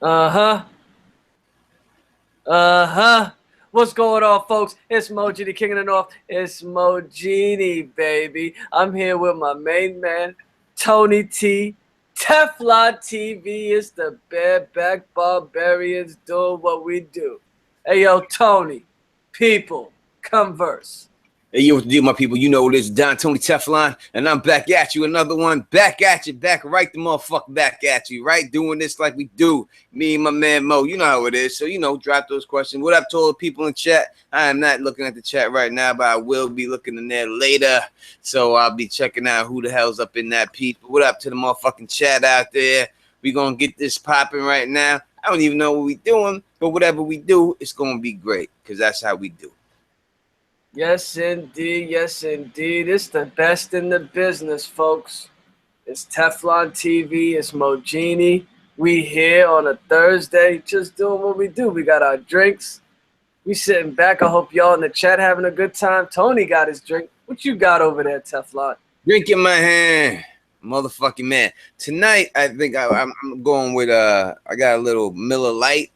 Uh-huh. Uh-huh. What's going on, folks? It's Moji, the King of the North. It's Mojini, baby. I'm here with my main man, Tony T. Teflon TV is the bareback barbarians doing what we do. Hey, yo, Tony, people, converse. Hey, yo, what's the deal, my people? You know this, Don Tony Teflon, and I'm back at you. Another one, back at you, back right the motherfucker back at you, right? Doing this like we do. Me and my man Mo, you know how it is. So, drop those questions. What up to all the people in chat? I am not looking at the chat right now, but I will be looking in there later. So I'll be checking out who the hell's up in that piece. But what up to the motherfucking chat out there? We gonna get this popping right now. I don't even know what we doing, but whatever we do, it's gonna be great, because that's how we do. Yes, indeed. Yes, indeed. It's the best in the business, folks. It's Teflon TV. It's Mojini. We here on a Thursday just doing what we do. We got our drinks. We sitting back. I hope y'all in the chat having a good time. Tony got his drink. What you got over there, Teflon? Drink in my hand, motherfucking man. Tonight, I think I'm going with I got a little Miller Lite.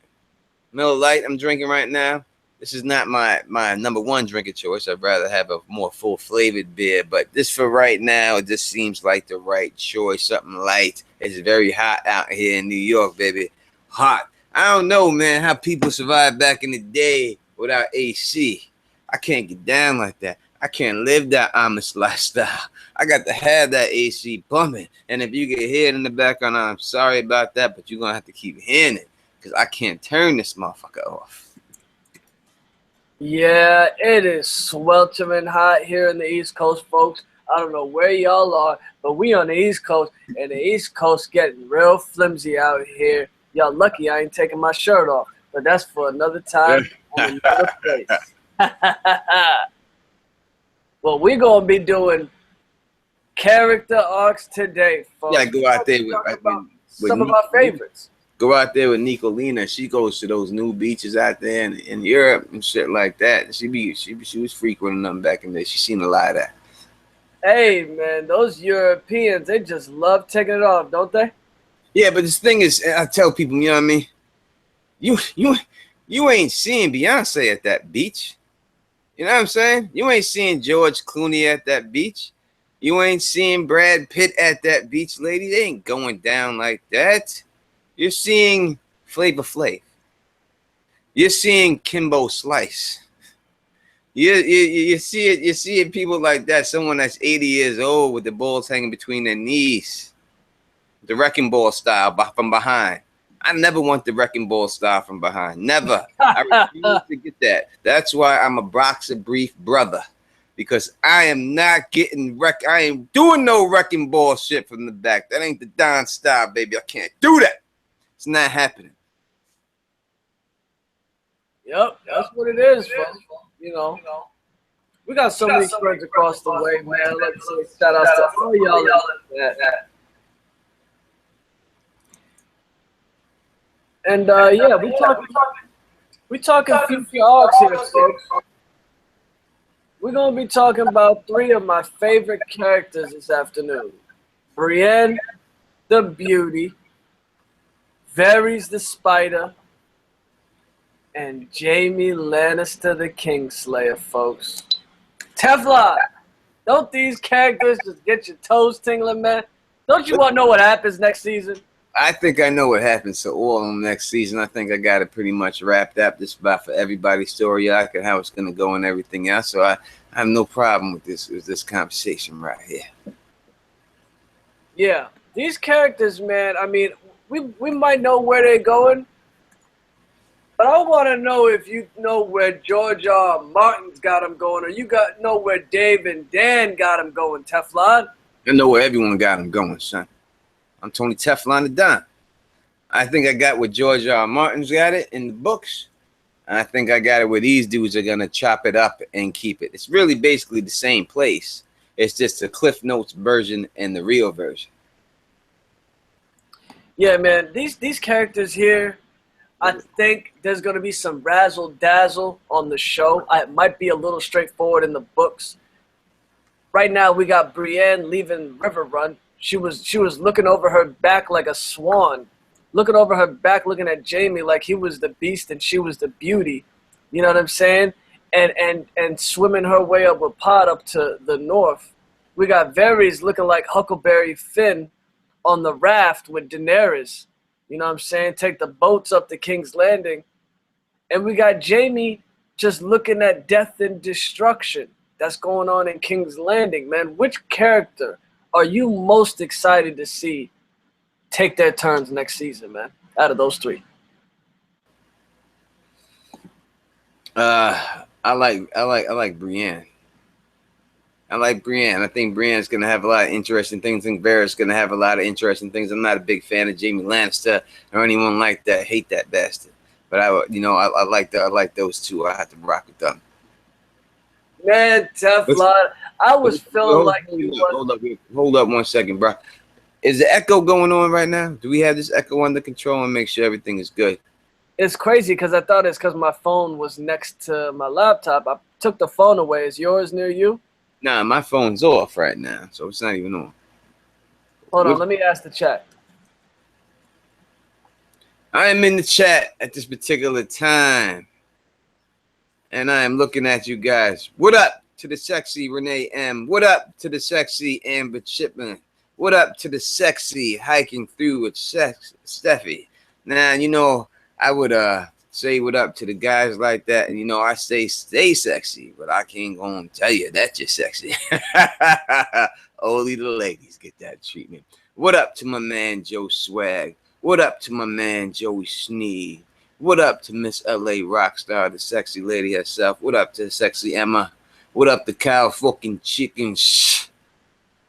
Miller Lite I'm drinking right now. This is not my number one drinking choice. I'd rather have a more full flavored beer, but this for right now, it just seems like the right choice. Something light. It's very hot out here in New York, baby. Hot. I don't know, man, how people survived back in the day without AC. I can't get down like that. I can't live that Amish lifestyle. I got to have that AC pumping. And if you can hear it in the background, I'm sorry about that, but you're going to have to keep hearing it because I can't turn this motherfucker off. Yeah, it is sweltering hot here in the East Coast, folks. I don't know where y'all are, but we on the East Coast, and the East Coast getting real flimsy out here. Y'all lucky I ain't taking my shirt off, but that's for another time and another place. Well, we're going to be doing character arcs today, folks. Yeah, go out there with some of our favorites. Go out there with Nicolina. She goes to those new beaches out there in Europe and shit like that. She was frequenting them back in the day. She seen a lot of that. Hey man, those Europeans, they just love taking it off, don't they? Yeah, but this thing is, I tell people, you know what I mean? You ain't seeing Beyonce at that beach. You know what I'm saying? You ain't seeing George Clooney at that beach. You ain't seeing Brad Pitt at that beach, lady. They ain't going down like that. You're seeing Flavor Flav. You're seeing Kimbo Slice. You see it. You're seeing people like that. Someone that's 80 years old with the balls hanging between their knees, the wrecking ball style from behind. I never want the wrecking ball style from behind. Never. I refuse to get that. That's why I'm a boxer brief brother, because I am not getting wrecked. I ain't doing no wrecking ball shit from the back. That ain't the Don style, baby. I can't do that. It's not happening. Yep, that's what it is, folks. You know, we got so many friends across the way, man. Let's say shout out to all y'all in that. And yeah, we talking future arcs here, folks. We're gonna be talking about three of my favorite characters this afternoon: Brienne, the Beauty, Varys the Spider, and Jaime Lannister the Kingslayer, folks. Teflon, don't these characters just get your toes tingling, man? Don't you want to know what happens next season? I think I know what happens to all of them next season. I think I got it pretty much wrapped up. Just about for everybody's story arc and how it's going to go and everything else. So I have no problem with this conversation right here. Yeah, these characters, man. I mean, we might know where they're going, but I want to know if you know where George R. Martin's got them going, or you know where Dave and Dan got them going, Teflon. I know where everyone got them going, son. I'm Tony Teflon the Don. I think I got where George R. Martin's got it in the books. And I think I got it where these dudes are going to chop it up and keep it. It's really basically the same place. It's just the Cliff Notes version and the real version. Yeah, man. These characters here, I think there's going to be some razzle-dazzle on the show. It might be a little straightforward in the books. Right now, we got Brienne leaving River Run. She was looking over her back like a swan looking over her back, looking at Jamie like he was the beast and she was the beauty. You know what I'm saying? And swimming her way up with Pod up to the north. We got Varys looking like Huckleberry Finn on the raft with Daenerys. You know what I'm saying? Take the boats up to King's Landing. And we got Jamie just looking at death and destruction that's going on in King's Landing, man. Which character are you most excited to see take their turns next season, man, out of those three? I like Brienne. I like Brienne. I think Brienne's gonna have a lot of interesting things. I think Varys gonna have a lot of interesting things. I'm not a big fan of Jaime Lannister or anyone like that. Hate that bastard. But I like those two. I have to rock with them. Man, Teflon, I was feeling like you Hold up 1 second, bro. Is the echo going on right now? Do we have this echo under control and make sure everything is good? It's crazy because I thought it's because my phone was next to my laptop. I took the phone away. Is yours near you? Nah, my phone's off right now, so it's not even on. Hold on, let me ask the chat. I am in the chat at this particular time, and I am looking at you guys. What up to the sexy Renee M? What up to the sexy Amber Chipman? What up to the sexy hiking through with Steffi? Now, you know, I would say what up to the guys like that, and you know, I stay sexy, but I can't go and tell you that you're sexy. Only the ladies get that treatment. What up to my man Joe Swag? What up to my man Joey Sneed? What up to Miss LA Rockstar, the sexy lady herself? What up to sexy Emma? What up to Kyle fucking Chicken?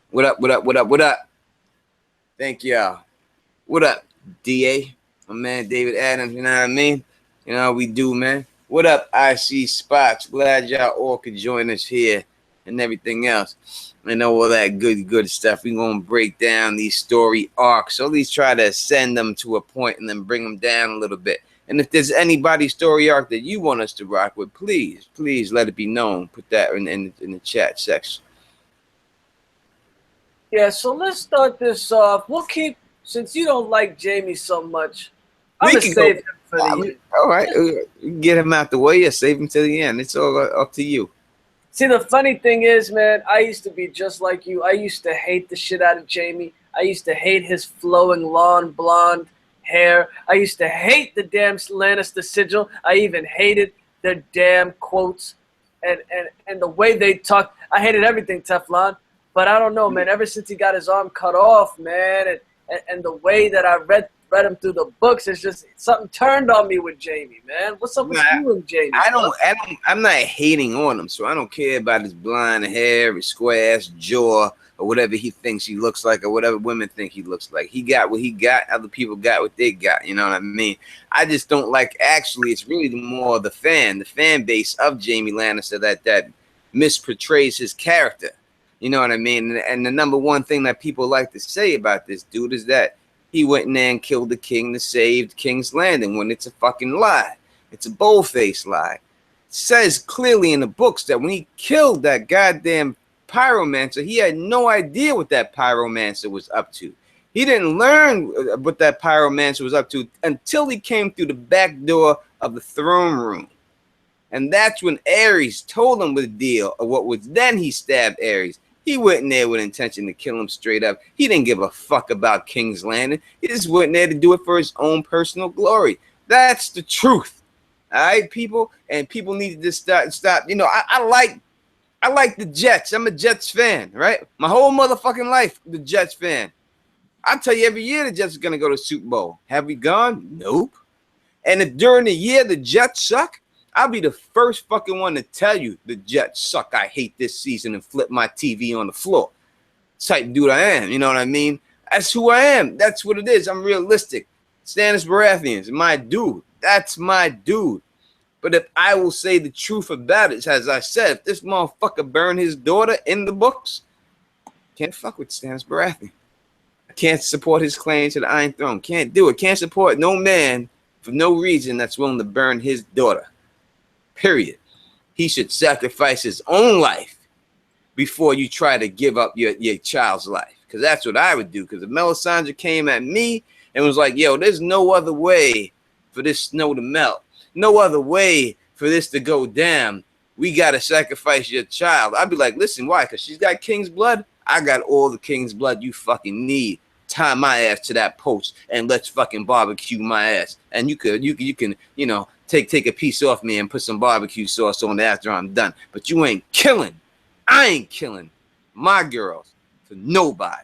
What up, what up, what up, what up? Thank y'all. What up, DA? My man David Adams, you know what I mean? You know how we do, man. What up, IC Spots? Glad y'all all could join us here and everything else. And all that good stuff. We're going to break down these story arcs. So at least try to send them to a point and then bring them down a little bit. And if there's anybody's story arc that you want us to rock with, please let it be known. Put that in the chat section. Yeah, so let's start this off. We'll keep, since you don't like Jamie so much, I'm going to save him for the end. All right. Get him out the way or save him to the end. It's all up to you. See, the funny thing is, man, I used to be just like you. I used to hate the shit out of Jamie. I used to hate his flowing long blonde hair. I used to hate the damn Lannister sigil. I even hated their damn quotes and the way they talked. I hated everything, Teflon. But I don't know, man. Ever since he got his arm cut off, man, and the way that I read him through the books, it's just something turned on me with Jamie, man. What's up with you and Jamie? I'm not hating on him, so I don't care about his blonde hair, his square ass jaw, or whatever he thinks he looks like, or whatever women think he looks like. He got what he got. Other people got what they got. You know what I mean? I just don't like. Actually, it's really more the fan base of Jamie Lannister that misportrays his character. You know what I mean? And the number one thing that people like to say about this dude is that he went in there and killed the king to save King's Landing, when it's a fucking lie. It's a bold-faced lie. It says clearly in the books that when he killed that goddamn pyromancer, he had no idea what that pyromancer was up to. He didn't learn what that pyromancer was up to until he came through the back door of the throne room. And that's when Aerys told him the deal of what was. Then he stabbed Aerys. He went in there with intention to kill him straight up. He didn't give a fuck about King's Landing. He just went in there to do it for his own personal glory. That's the truth. All right, people? And people need to just stop. You know, I like the Jets. I'm a Jets fan, right? My whole motherfucking life, the Jets fan. I tell you, every year the Jets are going to go to the Super Bowl. Have we gone? Nope. And if during the year the Jets suck, I'll be the first fucking one to tell you the Jets suck. I hate this season and flip my TV on the floor. Type dude I am. You know what I mean? That's who I am. That's what it is. I'm realistic. Stannis Baratheon is my dude. That's my dude. But if I will say the truth about it, as I said, if this motherfucker burned his daughter in the books, can't fuck with Stannis Baratheon. I can't support his claim to the Iron Throne. Can't do it. Can't support no man for no reason that's willing to burn his daughter. Period. He should sacrifice his own life before you try to give up your child's life. Because that's what I would do. Because if Melisandre came at me and was like, yo, there's no other way for this snow to melt. No other way for this to go down. We got to sacrifice your child. I'd be like, listen, why? Because she's got king's blood. I got all the king's blood you fucking need. Tie my ass to that post and let's fucking barbecue my ass. And you can, you know, take a piece off me and put some barbecue sauce on it after I'm done. But you ain't killing. I ain't killing my girls for nobody.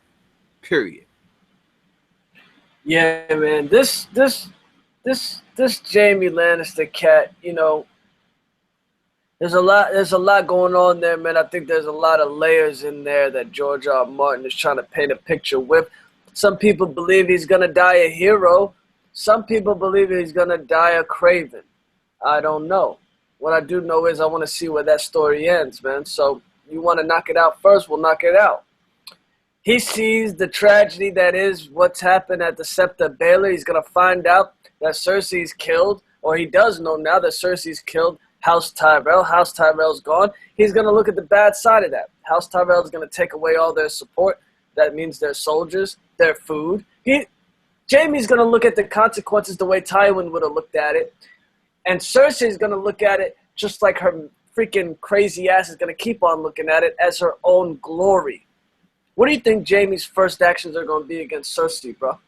Period. Yeah, man. This Jamie Lannister cat, you know, there's a lot going on there, man. I think there's a lot of layers in there that George R. R. Martin is trying to paint a picture with. Some people believe he's gonna die a hero. Some people believe he's gonna die a craven. I don't know. What I do know is I want to see where that story ends, man. So you want to knock it out first, we'll knock it out. He sees the tragedy that is what's happened at the Septa Bailey. He's going to find out that Cersei's killed, or he does know now that Cersei's killed House Tyrell. House Tyrell's gone. He's going to look at the bad side of that. House Tyrell is going to take away all their support. That means their soldiers, their food. Jaime's going to look at the consequences the way Tywin would have looked at it. And Cersei's going to look at it just like her freaking crazy ass is going to keep on looking at it as her own glory. What do you think Jaime's first actions are going to be against Cersei, bro?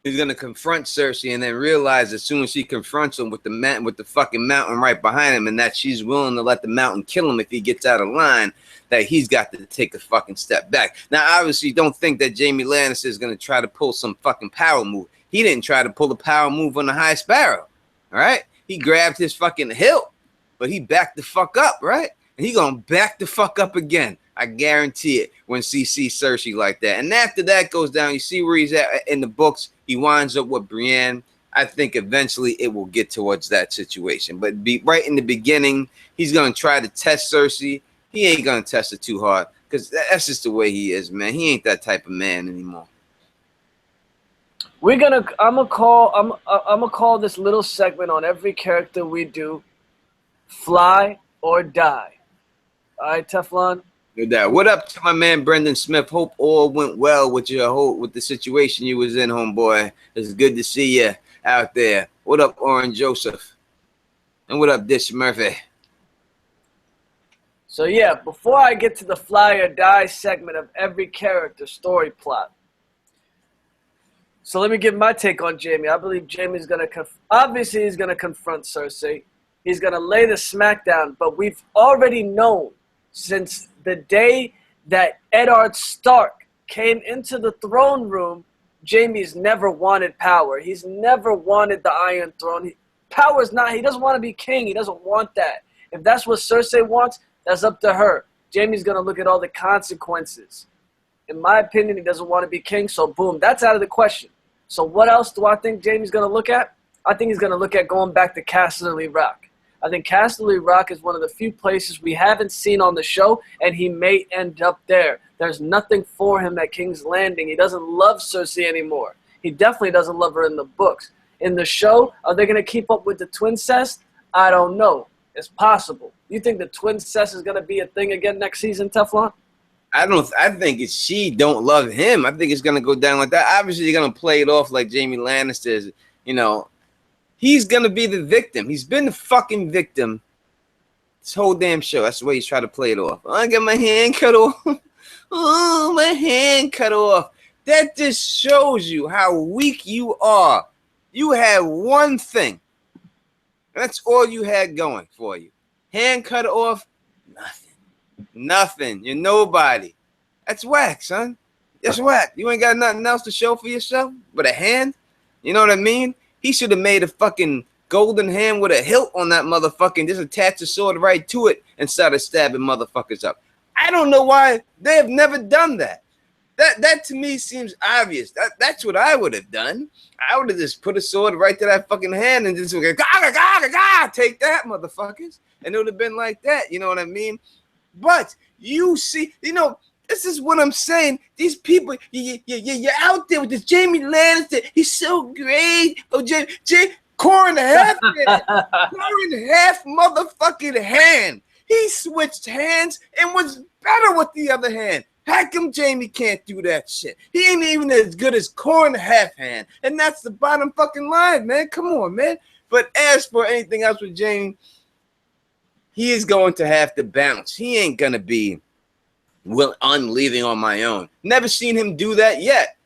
He's going to confront Cersei and then realize as soon as she confronts him with the fucking mountain right behind him and that she's willing to let the mountain kill him if he gets out of line, that he's got to take a fucking step back. Now, obviously, don't think that Jaime Lannister is going to try to pull some fucking power move. He didn't try to pull a power move on the High Sparrow, all right? He grabbed his fucking hilt, but he backed the fuck up, right? And he going to back the fuck up again. I guarantee it when she sees Cersei like that. And after that goes down, you see where he's at in the books. He winds up with Brienne. I think eventually it will get towards that situation. But right in the beginning, he's going to try to test Cersei. He ain't going to test her too hard because that's just the way he is, man. He ain't that type of man anymore. I'm gonna call this little segment on every character we do Fly or Die. All right, Teflon? What up to my man Brendan Smith? Hope all went well with with the situation you was in, homeboy. It's good to see you out there. What up, Oren Joseph? And what up, Dish Murphy? So yeah, before I get to the Fly or Die segment of every character story plot, so let me give my take on Jaime. I believe Jaime's going to obviously he's going to confront Cersei. He's going to lay the smackdown, but we've already known since the day that Eddard Stark came into the throne room, Jaime's never wanted power. He's never wanted the Iron Throne. He doesn't want to be king. He doesn't want that. If that's what Cersei wants, that's up to her. Jaime's going to look at all the consequences. In my opinion, he doesn't want to be king, so boom, that's out of the question. So what else do I think Jaime's going to look at? I think he's going to look at going back to Casterly Rock. I think Casterly Rock is one of the few places we haven't seen on the show, and he may end up there. There's nothing for him at King's Landing. He doesn't love Cersei anymore. He definitely doesn't love her in the books. In the show, are they going to keep up with the twincest? I don't know. It's possible. You think the twincest is going to be a thing again next season, Teflon? I think it's she don't love him. I think it's going to go down like that. Obviously, you're going to play it off like Jaime Lannister is, you know. He's going to be the victim. He's been the fucking victim this whole damn show. That's the way he's trying to play it off. I got my hand cut off. Oh, my hand cut off. That just shows you how weak you are. You had one thing. That's all you had going for you. Hand cut off, nothing. Nothing. You're nobody. That's whack, son. That's whack. You ain't got nothing else to show for yourself but a hand? You know what I mean? He should have made a fucking golden hand with a hilt on that motherfucking, just attach the sword right to it and started stabbing motherfuckers up. I don't know why they have never done that. That to me seems obvious. That's what I would have done. I would have just put a sword right to that fucking hand and just take that, motherfuckers. And it would have been like that. You know what I mean? But you see, you know, this is what I'm saying. These people, you're out there with this Jaime Lannister. He's so great. Oh, core and a half, core and a half motherfucking hand. He switched hands and was better with the other hand. How come Jamie can't do that shit? He ain't even as good as Corn Half Hand. And that's the bottom fucking line, man. Come on, man. But as for anything else with Jamie, he is going to have to bounce. He ain't going to be leaving on my own. Never seen him do that yet.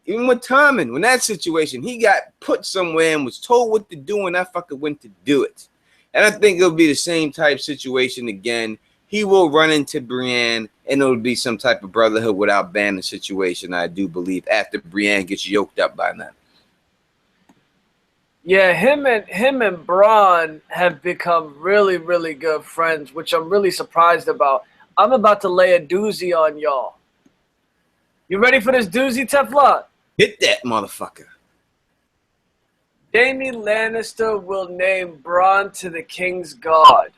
Even with Tommen, when that situation, he got put somewhere and was told what to do, and I fucking went to do it. And I think it'll be the same type situation again. He will run into Brienne, and it'll be some type of brotherhood without banning situation, I do believe, after Brienne gets yoked up by them. Yeah, him and Bronn have become really, really good friends, which I'm really surprised about. I'm about to lay a doozy on y'all. You ready for this doozy, Teflon? Hit that motherfucker. Jaime Lannister will name Bronn to the King's Guard.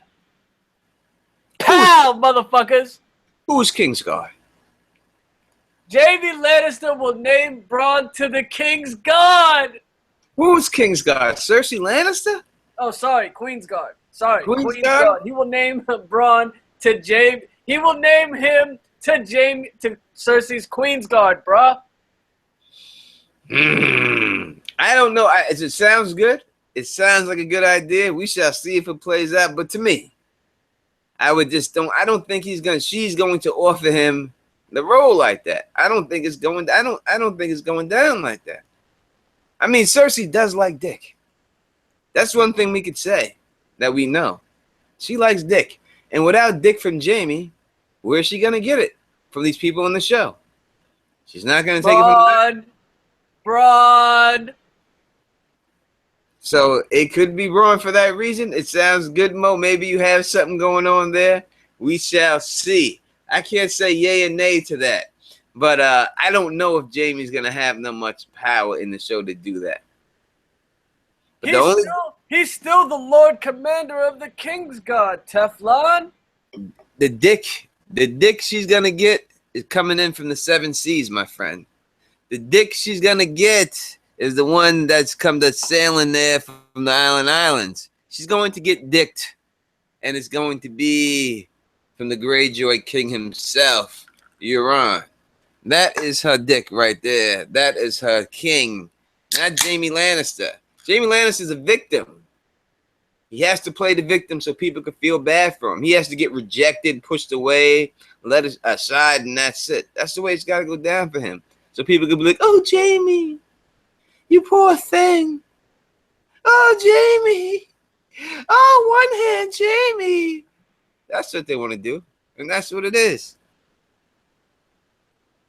Pow, motherfuckers! Who's Kingsguard? Jaime Lannister will name Bronn to the King's Guard. Who's Kingsguard? Cersei Lannister? Oh, sorry, Queen's Guard. Sorry, Queen's Guard? He will name Bronn to Jaime. He will name him to Cersei's Queen's Guard, bruh. I don't know. It sounds good. It sounds like a good idea. We shall see if it plays out. But to me, I don't think she's going to offer him the role like that. I don't think it's going down like that. I mean, Cersei does like dick. That's one thing we could say that we know. She likes dick. And without dick from Jaime, where's she gonna get it? From these people on the show. She's not gonna take it from Bronn. So it could be wrong for that reason. It sounds good, Mo. Maybe you have something going on there. We shall see. I can't say yay and nay to that. But I don't know if Jaime's going to have that much power in the show to do that. But he's still the Lord Commander of the King's Guard, Teflon. The dick she's going to get is coming in from the 7 seas, my friend. The dick she's going to get is the one that's sailing there from the islands. She's going to get dicked, and it's going to be from the Greyjoy King himself, Euron. That is her dick right there. That is her king, not Jaime Lannister. Jaime Lannister's a victim. He has to play the victim so people can feel bad for him. He has to get rejected, pushed away, let us aside, and that's it. That's the way it's got to go down for him. So people can be like, oh, Jaime, you poor thing. Oh, Jaime. Oh, one hand, Jaime. That's what they want to do, and that's what it is.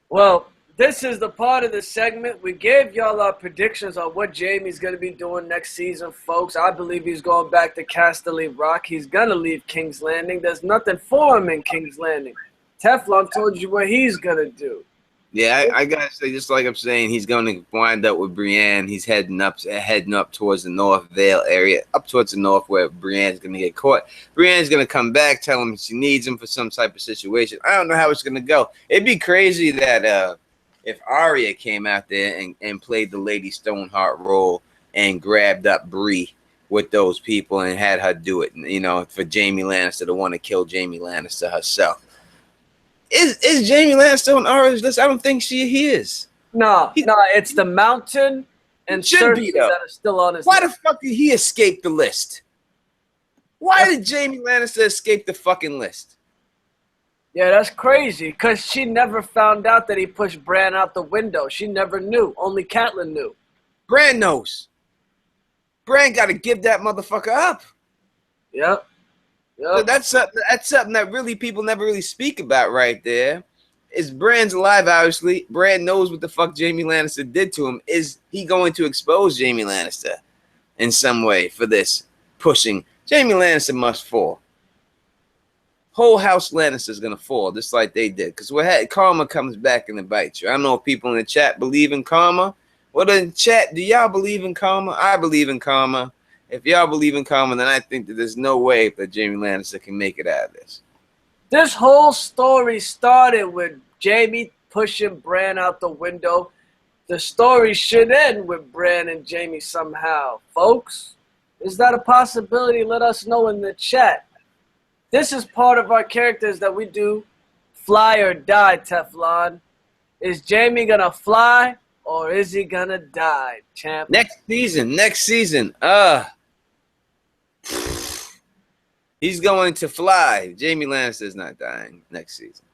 Well, this is the part of the segment. We gave y'all our predictions on what Jaime's going to be doing next season, folks. I believe he's going back to Casterly Rock. He's going to leave King's Landing. There's nothing for him in King's Landing. Teflon told you what he's going to do. Yeah, I got to say, just like I'm saying, he's going to wind up with Brienne. He's heading up towards the North Vale area, up towards the north where Brienne's going to get caught. Brienne's going to come back, tell him she needs him for some type of situation. I don't know how it's going to go. It'd be crazy that if Arya came out there and played the Lady Stoneheart role and grabbed up Bree with those people and had her do it, you know, for Jaime Lannister to want to kill Jaime Lannister herself. Is Jaime Lannister on Arya's list? I don't think he is. No, it's the Mountain and Cersei that are still on his list. Why the fuck did he escape the list? Why did Jaime Lannister escape the fucking list? Yeah, that's crazy, because she never found out that he pushed Bran out the window. She never knew. Only Catelyn knew. Bran knows. Bran got to give that motherfucker up. Yep. So that's something that really people never really speak about right there. Is Bran's alive, obviously. Bran knows what the fuck Jaime Lannister did to him. Is he going to expose Jaime Lannister in some way for this pushing? Jaime Lannister must fall. Whole house Lannister is going to fall, just like they did. Because karma comes back and it bites you. I don't know if people in the chat believe in karma. Well, in the chat, do y'all believe in karma? I believe in karma. If y'all believe in karma, then I think that there's no way that Jaime Lannister can make it out of this. This whole story started with Jaime pushing Bran out the window. The story should end with Bran and Jaime somehow. Folks, is that a possibility? Let us know in the chat. This is part of our characters that we do fly or die, Teflon. Is Jaime gonna fly or is he gonna die, champ? Next season. He's going to fly. Jaime Lannister's not dying next season.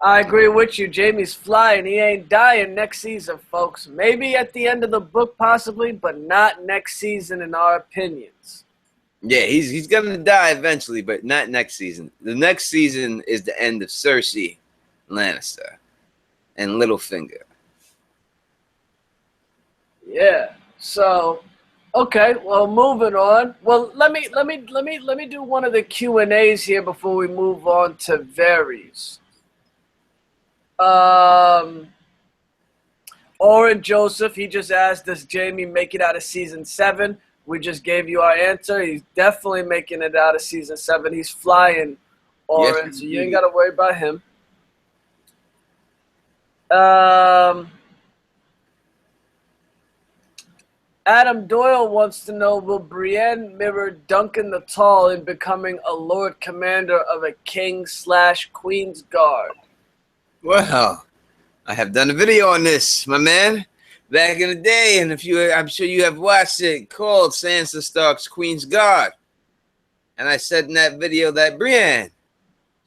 I agree with you. Jaime's flying. He ain't dying next season, folks. Maybe at the end of the book, possibly, but not next season in our opinions. Yeah, he's gonna die eventually, but not next season. The next season is the end of Cersei Lannister and Littlefinger. Yeah. So, okay. Well, moving on. Well, let me do one of the Q&As here before we move on to Varys. Oren Joseph, he just asked, does Jaime make it out of season 7? We just gave you our answer. He's definitely making it out of season 7. He's flying, Oren, Yes, so you ain't got to worry about him. Adam Doyle wants to know, will Brienne mirror Duncan the Tall in becoming a Lord Commander of a King/Queen's Guard? Well, I have done a video on this, my man, back in the day, and I'm sure you have watched it, called Sansa Stark's Queen's Guard. And I said in that video that Brienne,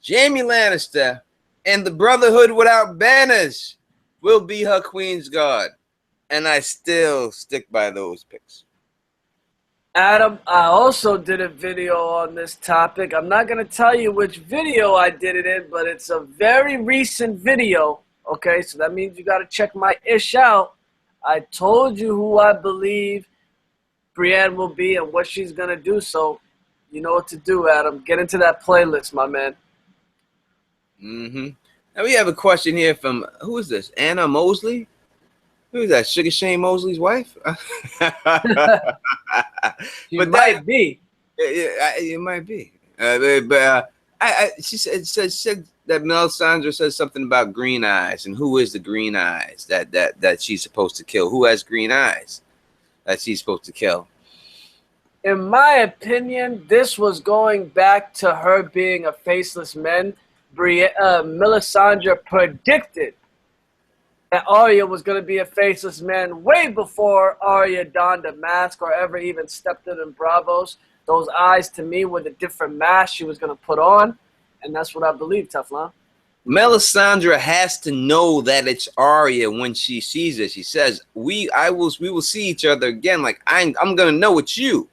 Jaime Lannister, and the Brotherhood Without Banners will be her Queen's Guard. And I still stick by those picks. Adam, I also did a video on this topic. I'm not going to tell you which video I did it in, but it's a very recent video. Okay, so that means you got to check my ish out. I told you who I believe Brienne will be and what she's going to do. So you know what to do, Adam. Get into that playlist, my man. Now we have a question here from, who is this? Anna Mosley? Who is that? Sugar Shane Mosley's wife? It might be. It might be. She said that Melisandre says something about green eyes, and who is the green eyes that she's supposed to kill? Who has green eyes that she's supposed to kill? In my opinion, this was going back to her being a faceless man. Melisandre predicted that Arya was going to be a faceless man way before Arya donned a mask or ever even stepped in Bravos. Those eyes, to me, were the different mask she was going to put on, and that's what I believe, Teflon. Melisandre has to know that it's Arya when she sees it. She says, "We will see each other again. Like I'm going to know it's you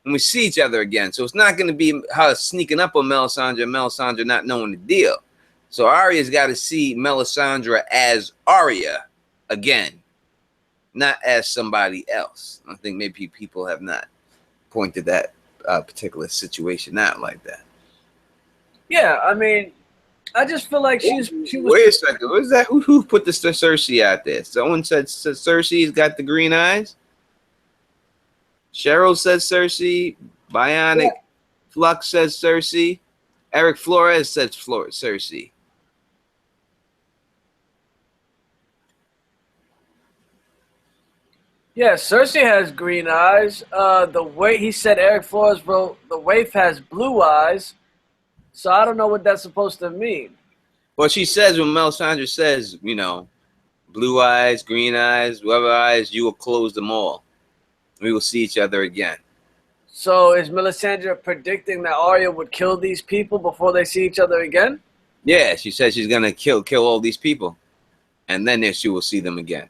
when we see each other again." So it's not going to be her sneaking up on Melisandre not knowing the deal. So Arya's got to see Melisandre as Arya again, not as somebody else. I think maybe people have not pointed that particular situation out like that. Yeah, I mean, I just feel like she was. Wait a second, what is that? Who put this to Cersei out there? Someone said Cersei's got the green eyes. Cheryl says Cersei. Bionic Flux says Cersei. Eric Flores says Cersei. Yeah, Cersei has green eyes. The way he said, Eric Flores wrote, the waif has blue eyes. So I don't know what that's supposed to mean. Well, she says when Melisandre says, you know, blue eyes, green eyes, whatever eyes, you will close them all. We will see each other again. So is Melisandre predicting that Arya would kill these people before they see each other again? Yeah, she says she's gonna kill all these people, and then she will see them again.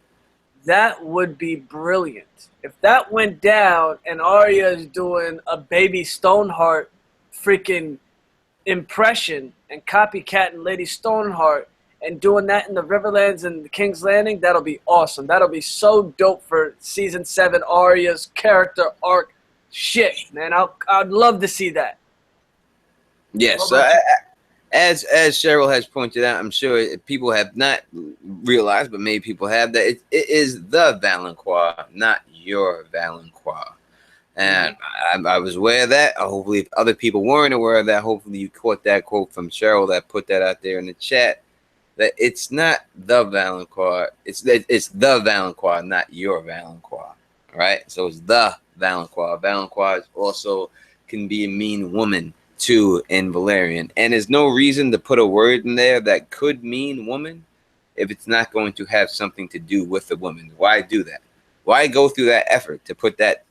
That would be brilliant. If that went down and Arya is doing a baby Stoneheart freaking impression and copycatting Lady Stoneheart and doing that in the Riverlands and the King's Landing, that'll be awesome. That'll be so dope for season 7 Arya's character arc. Shit, man, I'd love to see that. Yes, as Cheryl has pointed out, I'm sure people have not realized, but maybe people have, that it is the Valancourt, not your Valancourt. And I was aware of that. Hopefully, if other people weren't aware of that, hopefully you caught that quote from Cheryl that put that out there in the chat. That it's not the Valancourt, it's the Valancourt, not your Valancourt. All right, so it's the Valancourt. Valancourt also can be a mean woman to in Valerian, and there's no reason to put a word in there that could mean woman if it's not going to have something to do with the woman. Why do that? Why go through that effort to put that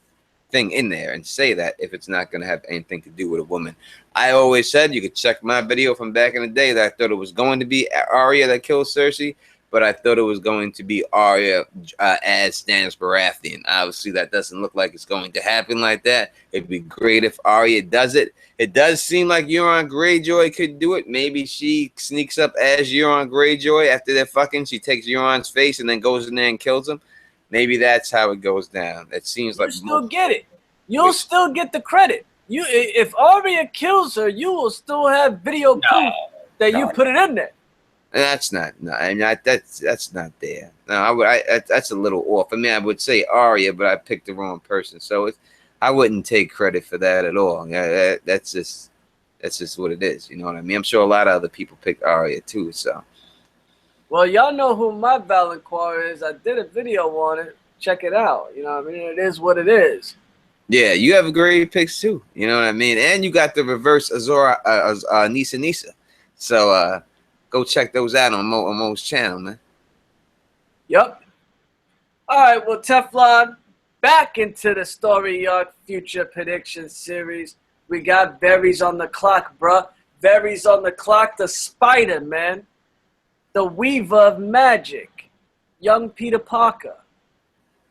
thing in there and say that if it's not going to have anything to do with a woman? I always said, you could check my video from back in the day, that I thought it was going to be Arya that killed Cersei, but I thought it was going to be Arya as Stannis Baratheon. Obviously, that doesn't look like it's going to happen like that. It'd be great if Arya does it. It does seem like Euron Greyjoy could do it. Maybe she sneaks up as Euron Greyjoy after they're fucking. She takes Euron's face and then goes in there and kills him. Maybe that's how it goes down. It seems like you still get it. You'll still get the credit. If Arya kills her, you will still have video proof that you put it in there. That's not. No, I mean, that's not there. No, that's a little off. I mean, I would say Arya, but I picked the wrong person, so I wouldn't take credit for that at all. That's just what it is. You know what I mean? I'm sure a lot of other people picked Arya too. So. Well, y'all know who my Valancourt is. I did a video on it. Check it out. You know what I mean? It is what it is. Yeah, you have great picks too. You know what I mean? And you got the reverse Azora Nisa. So go check those out on Mo's channel, man. Yep. All right, well, Teflon, back into the Story Arc Future Prediction Series. We got Varys on the clock, bruh. Varys on the clock, the Spider, man. The Weaver of Magic, young Peter Parker,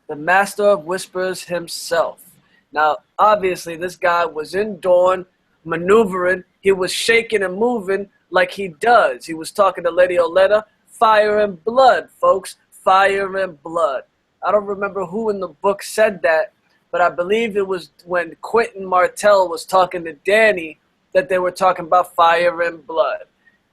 the Master of Whispers himself. Now, obviously, this guy was in Dawn, maneuvering. He was shaking and moving like he does. He was talking to Lady Olenna. Fire and blood, folks. Fire and blood. I don't remember who in the book said that, but I believe it was when Quentin Martell was talking to Dany that they were talking about fire and blood.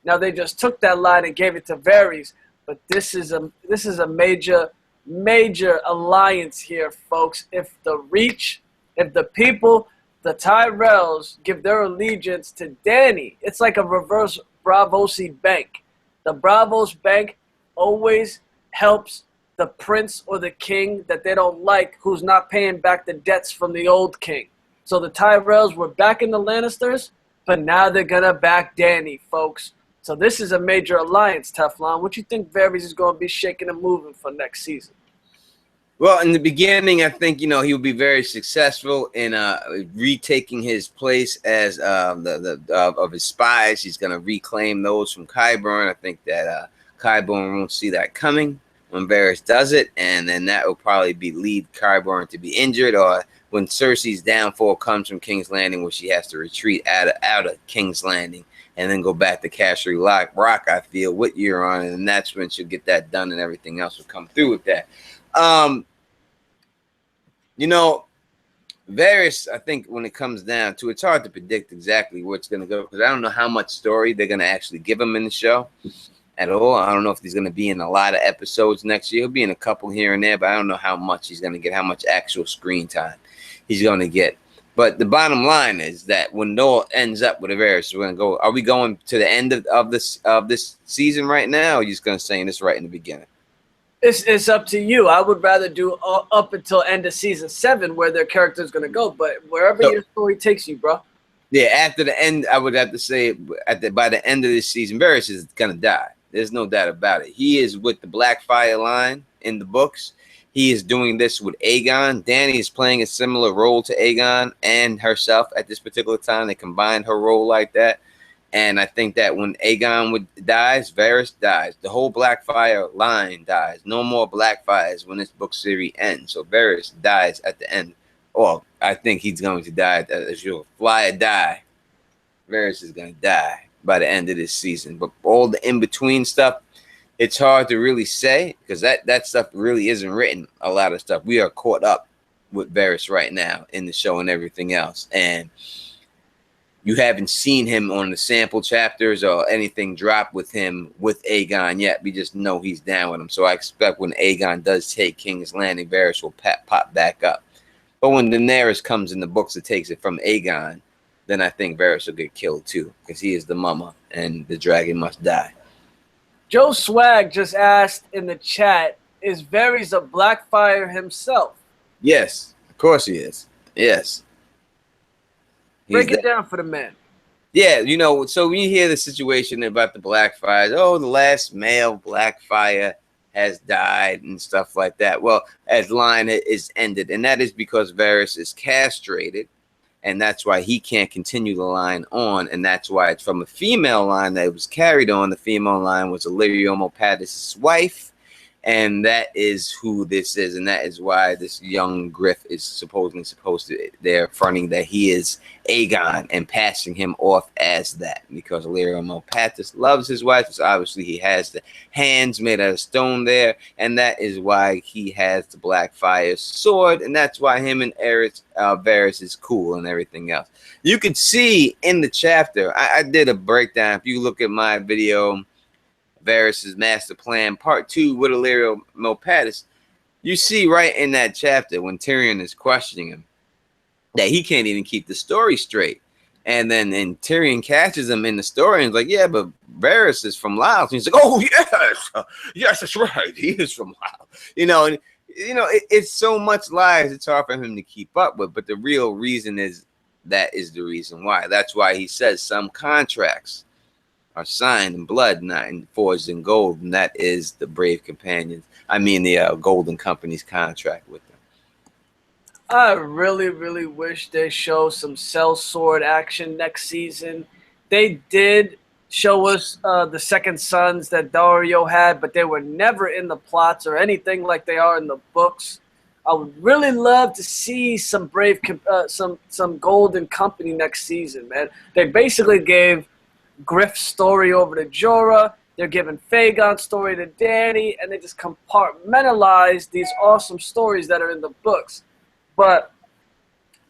Now, they just took that line and gave it to Varys, but this is a major alliance here, folks. If the people, the Tyrells, give their allegiance to Dany, it's like a reverse Braavosi bank. The Braavos bank always helps the prince or the king that they don't like who's not paying back the debts from the old king. So the Tyrells were backing the Lannisters, but now they're going to back Dany, folks. So this is a major alliance, Teflon. What you think Varys is going to be shaking and moving for next season? Well, in the beginning, I think, he'll be very successful in retaking his place as of his spies. He's going to reclaim those from Qyburn. I think that Qyburn won't see that coming when Varys does it, and then that will probably lead Qyburn to be injured, or when Cersei's downfall comes from King's Landing, where she has to retreat out of King's Landing and then go back to Castle Rock, I feel, with Euron, and that's when she'll get that done, and everything else will come through with that. Varys, I think when it comes down to it, it's hard to predict exactly where it's going to go, because I don't know how much story they're going to actually give him in the show at all. I don't know if he's going to be in a lot of episodes next year. He'll be in a couple here and there, but I don't know how much he's going to get, how much actual screen time he's going to get. But the bottom line is that when Noel ends up with Varys, we're going to go. Are we going to the end of this season right now, or are you just going to say this right in the beginning? It's up to you. I would rather do up until end of season 7 where their character is going to go, but wherever your story takes you, bro. Yeah, after the end, I would have to say by the end of this season, Varys is going to die. There's no doubt about it. He is with the Blackfire line in the books. He is doing this with Aegon. Dany is playing a similar role to Aegon and herself at this particular time. They combined her role like that. And I think that when Aegon dies, Varys dies. The whole Blackfire line dies. No more Blackfires when this book series ends. So Varys dies at the end. Well, I think he's going to die as you'll fly or die. Varys is going to die by the end of this season. But all the in-between stuff, it's hard to really say, because that stuff really isn't written, a lot of stuff. We are caught up with Varys right now in the show and everything else. And you haven't seen him on the sample chapters or anything drop with him with Aegon yet. We just know he's down with him. So I expect when Aegon does take King's Landing, Varys will pop back up. But when Daenerys comes in the books that takes it from Aegon, then I think Varys will get killed too, because he is the mama and the dragon must die. Joe Swag just asked in the chat, is Varys a Blackfire himself? Yes, of course he is. Yes. Break it down for the man. Yeah, you know, so when you hear the situation about the Blackfires, oh, the last male Blackfire has died and stuff like that. Well, as line is ended, and that is because Varys is castrated, and that's why he can't continue the line on, and that's why it's from a female line that was carried on. The female line was Illyrio Mopatis' wife, and that is who this is, and that is why this young Griff is supposedly supposed to, they're fronting that he is Aegon and passing him off as that, because Illyrio Mopatis loves his wife, so obviously he has the hands made out of stone there, and that is why he has the Blackfire sword, and that's why him and Varys is cool and everything else. You could see in the chapter, I did a breakdown. If you look at my video, Varys' Master Plan Part 2 with Illyrio Mopatis, you see right in that chapter when Tyrion is questioning him that he can't even keep the story straight. And then Tyrion catches him in the story and is like, yeah, but Varys is from Laos. And he's like, oh, yes, yes, that's right. He is from Laos. It's so much lies, it's hard for him to keep up with. But the real reason is that is the reason why. That's why he says some contracts are signed in blood, not forged in gold, and that is the Brave Companions. I mean, the Golden Company's contract with them. I really, really wish they show some sellsword action next season. They did show us the second sons that Dario had, but they were never in the plots or anything like they are in the books. I would really love to see some some Golden Company next season, man. They basically gave Griff's story over to Jorah. They're giving Fagon's story to Dany, and they just compartmentalize these awesome stories that are in the books. But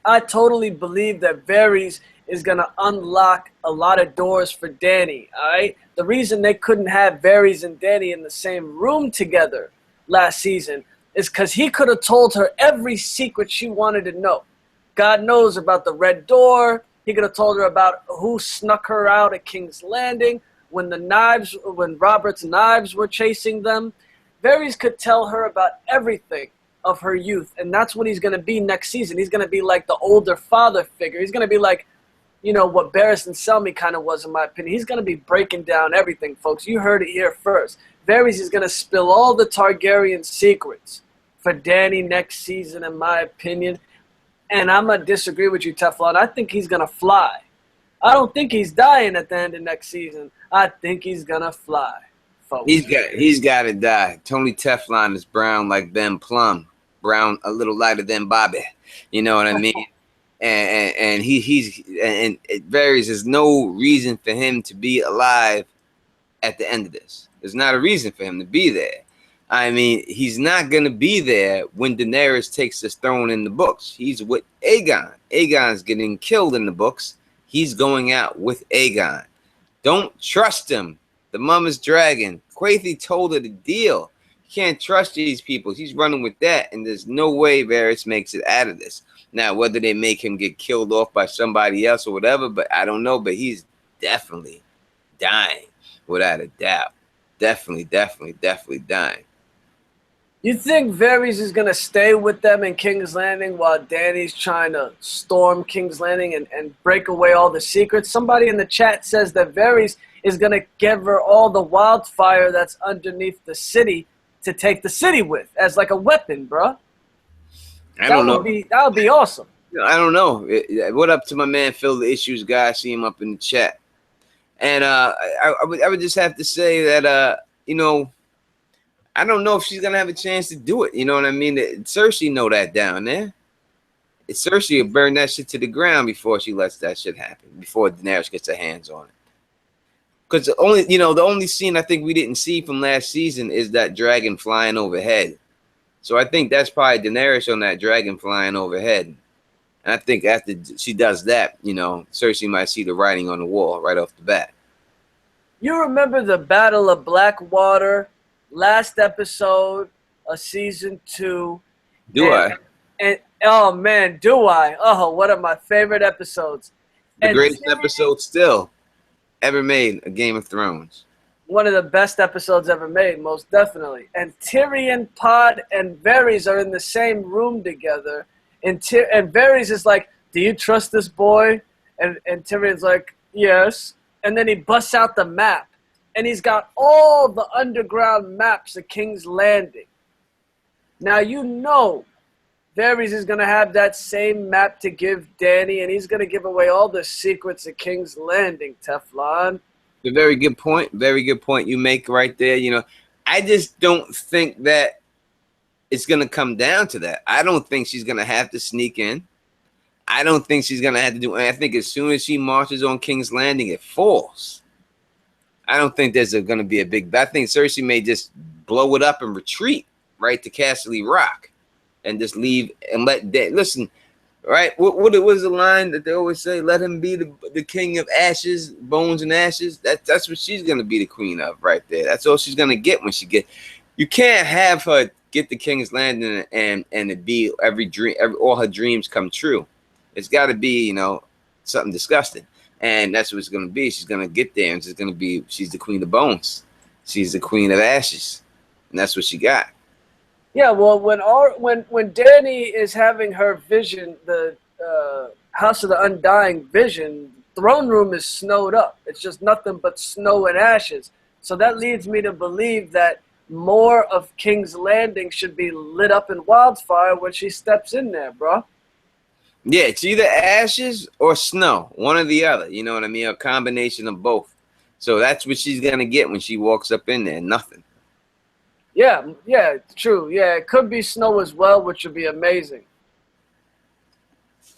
I totally believe that Varys is going to unlock a lot of doors for Dany, all right? The reason they couldn't have Varys and Dany in the same room together last season is because he could have told her every secret she wanted to know. God knows about the Red Door. He could have told her about who snuck her out at King's Landing when Robert's knives were chasing them. Varys could tell her about everything of her youth, and that's what he's going to be next season. He's going to be like the older father figure. He's going to be like, what Barristan Selmy kind of was, in my opinion. He's going to be breaking down everything, folks. You heard it here first. Varys is going to spill all the Targaryen secrets for Dany next season, in my opinion. And I'm going to disagree with you, Teflon. I think he's going to fly. I don't think he's dying at the end of next season. I think he's going to fly, folks. He's got to die. Tony Teflon is brown like Ben Plum. Brown a little lighter than Bobby. You know what I mean? And it varies. There's no reason for him to be alive at the end of this. There's not a reason for him to be there. I mean, he's not going to be there when Daenerys takes his throne in the books. He's with Aegon. Aegon's getting killed in the books. He's going out with Aegon. Don't trust him. The mama's dragon. Quaithe told her the deal. You can't trust these people. He's running with that, and there's no way Varys makes it out of this. Now, whether they make him get killed off by somebody else or whatever, but I don't know. But he's definitely dying, without a doubt. Definitely dying. You think Varys is going to stay with them in King's Landing while Dany's trying to storm King's Landing and break away all the secrets? Somebody in the chat says that Varys is going to give her all the wildfire that's underneath the city to take the city with as like a weapon, bro. I don't know. That would be awesome. I don't know. What up to my man Phil the Issues guy? I see him up in the chat. And I would just have to say that, I don't know if she's going to have a chance to do it. You know what I mean? Cersei know that down there. Cersei will burn that shit to the ground before she lets that shit happen, before Daenerys gets her hands on it. Because the only scene I think we didn't see from last season is that dragon flying overhead. So I think that's probably Daenerys on that dragon flying overhead. And I think after she does that, Cersei might see the writing on the wall right off the bat. You remember the Battle of Blackwater, last episode of season 2? And oh man, do I? Oh, one of my favorite episodes. The greatest episode still ever made of Game of Thrones. One of the best episodes ever made, most definitely. And Tyrion, Pod, and Varys are in the same room together. And Varys is like, do you trust this boy? And Tyrion's like, Yes. And then he busts out the map. And he's got all the underground maps of King's Landing. Now, you know Varys is going to have that same map to give Dany, and he's going to give away all the secrets of King's Landing, Teflon. A very good point. Very good point you make right there. You know, I just don't think that it's going to come down to that. I don't think she's going to have to sneak in. I don't think she's going to have to do anything. I think as soon as she marches on King's Landing, it falls. I don't think there's going to be a big... I think Cersei may just blow it up and retreat right to Castle Rock and just leave and let... Listen, right? What was the line that they always say? Let him be the king of ashes, bones and ashes. That's what she's going to be the queen of right there. That's all she's going to get when she get... You can't have her get the King's Landing and it be all her dreams come true. It's got to be, you know, something disgusting. And that's what it's going to be. She's going to get there, and she's the queen of bones. She's the queen of ashes. And that's what she got. Yeah, well, when Dany is having her vision, the House of the Undying vision, the throne room is snowed up. It's just nothing but snow and ashes. So that leads me to believe that more of King's Landing should be lit up in wildfire when she steps in there, bro. Yeah, it's either ashes or snow, one or the other. You know what I mean? A combination of both. So that's what she's going to get when she walks up in there. Nothing. Yeah, true. Yeah, it could be snow as well, which would be amazing.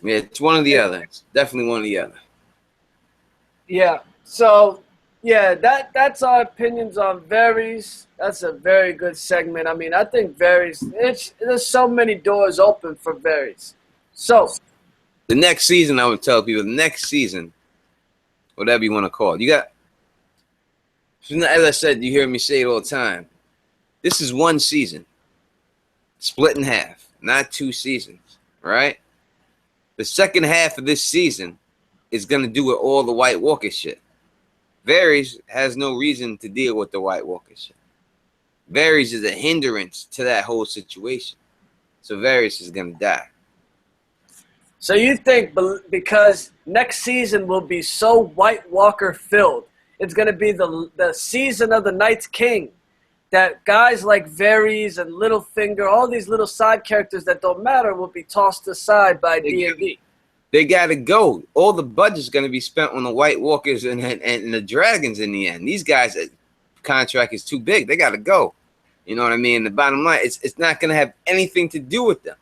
Yeah, it's one or the other. It's definitely one or the other. Yeah. So, yeah, that's our opinions on Varys. That's a very good segment. I mean, I think Varys, there's so many doors open for Varys. So... The next season, I would tell people, the next season, whatever you want to call it, you got, as I said, you hear me say it all the time, this is one season, split in half, not 2 seasons, right? The second half of this season is going to do with all the White Walker shit. Varys has no reason to deal with the White Walker shit. Varys is a hindrance to that whole situation. So Varys is going to die. So you think because next season will be so White Walker filled, it's going to be the season of the Night's King, that guys like Varys and Littlefinger, all these little side characters that don't matter, will be tossed aside by D&D. They got to go. All the budget's going to be spent on the White Walkers and the dragons in the end. These guys' contract is too big. They got to go. You know what I mean? The bottom line, it's not going to have anything to do with them.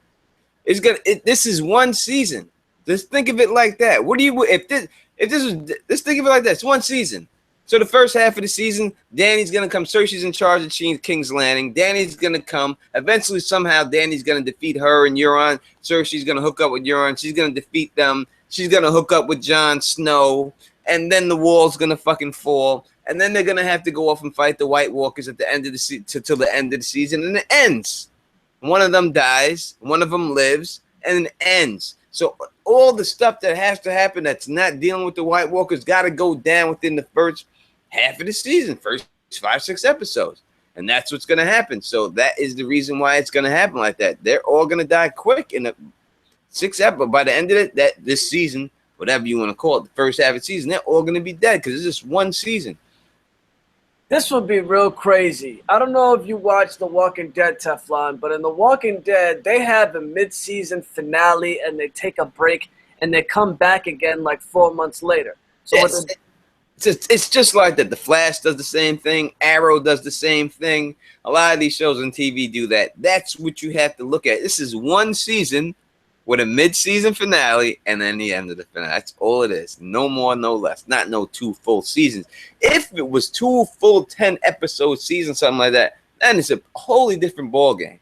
This is one season. Just think of it like that. What do you just think of it like that? It's one season. So the first half of the season, Dany's gonna come. Cersei's in charge of King's Landing. Dany's gonna come. Eventually, somehow, Dany's gonna defeat her and Euron. Cersei's gonna hook up with Euron. She's gonna defeat them. She's gonna hook up with Jon Snow, and then the wall's gonna fucking fall. And then they're gonna have to go off and fight the White Walkers at the end of the till the end of the season, and it ends. One of them dies, one of them lives, and it ends. So all the stuff that has to happen that's not dealing with the White Walkers got to go down within the first half of the season, first 5-6 episodes. And that's what's going to happen. So that is the reason why it's going to happen like that. They're all going to die quick in the 6 episodes. By the end of this season, whatever you want to call it, the first half of the season, they're all going to be dead because it's just one season. This would be real crazy. I don't know if you watch The Walking Dead, Teflon, but in The Walking Dead, they have a mid-season finale and they take a break and they come back again like 4 months later. So it's just like that. The Flash does the same thing. Arrow does the same thing. A lot of these shows on TV do that. That's what you have to look at. This is one season with a mid-season finale and then the end of the finale. That's all it is. No more, no less. Not no 2 full seasons. If it was 2 full 10-episode seasons, something like that, then it's a wholly different ball game.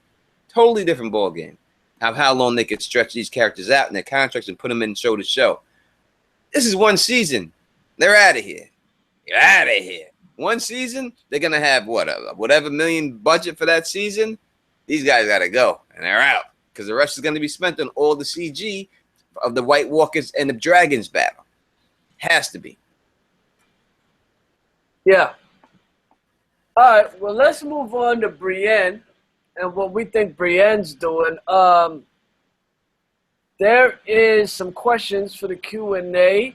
Totally different ball game. How long they could stretch these characters out in their contracts and put them in show to show. This is one season. They're out of here. You're out of here. One season, they're going to have whatever million budget for that season. These guys got to go, and they're out. Because the rest is going to be spent on all the CG of the White Walkers and the Dragons battle. Has to be. Yeah. All right, well, let's move on to Brienne and what we think Brienne's doing. There is some questions for the Q&A.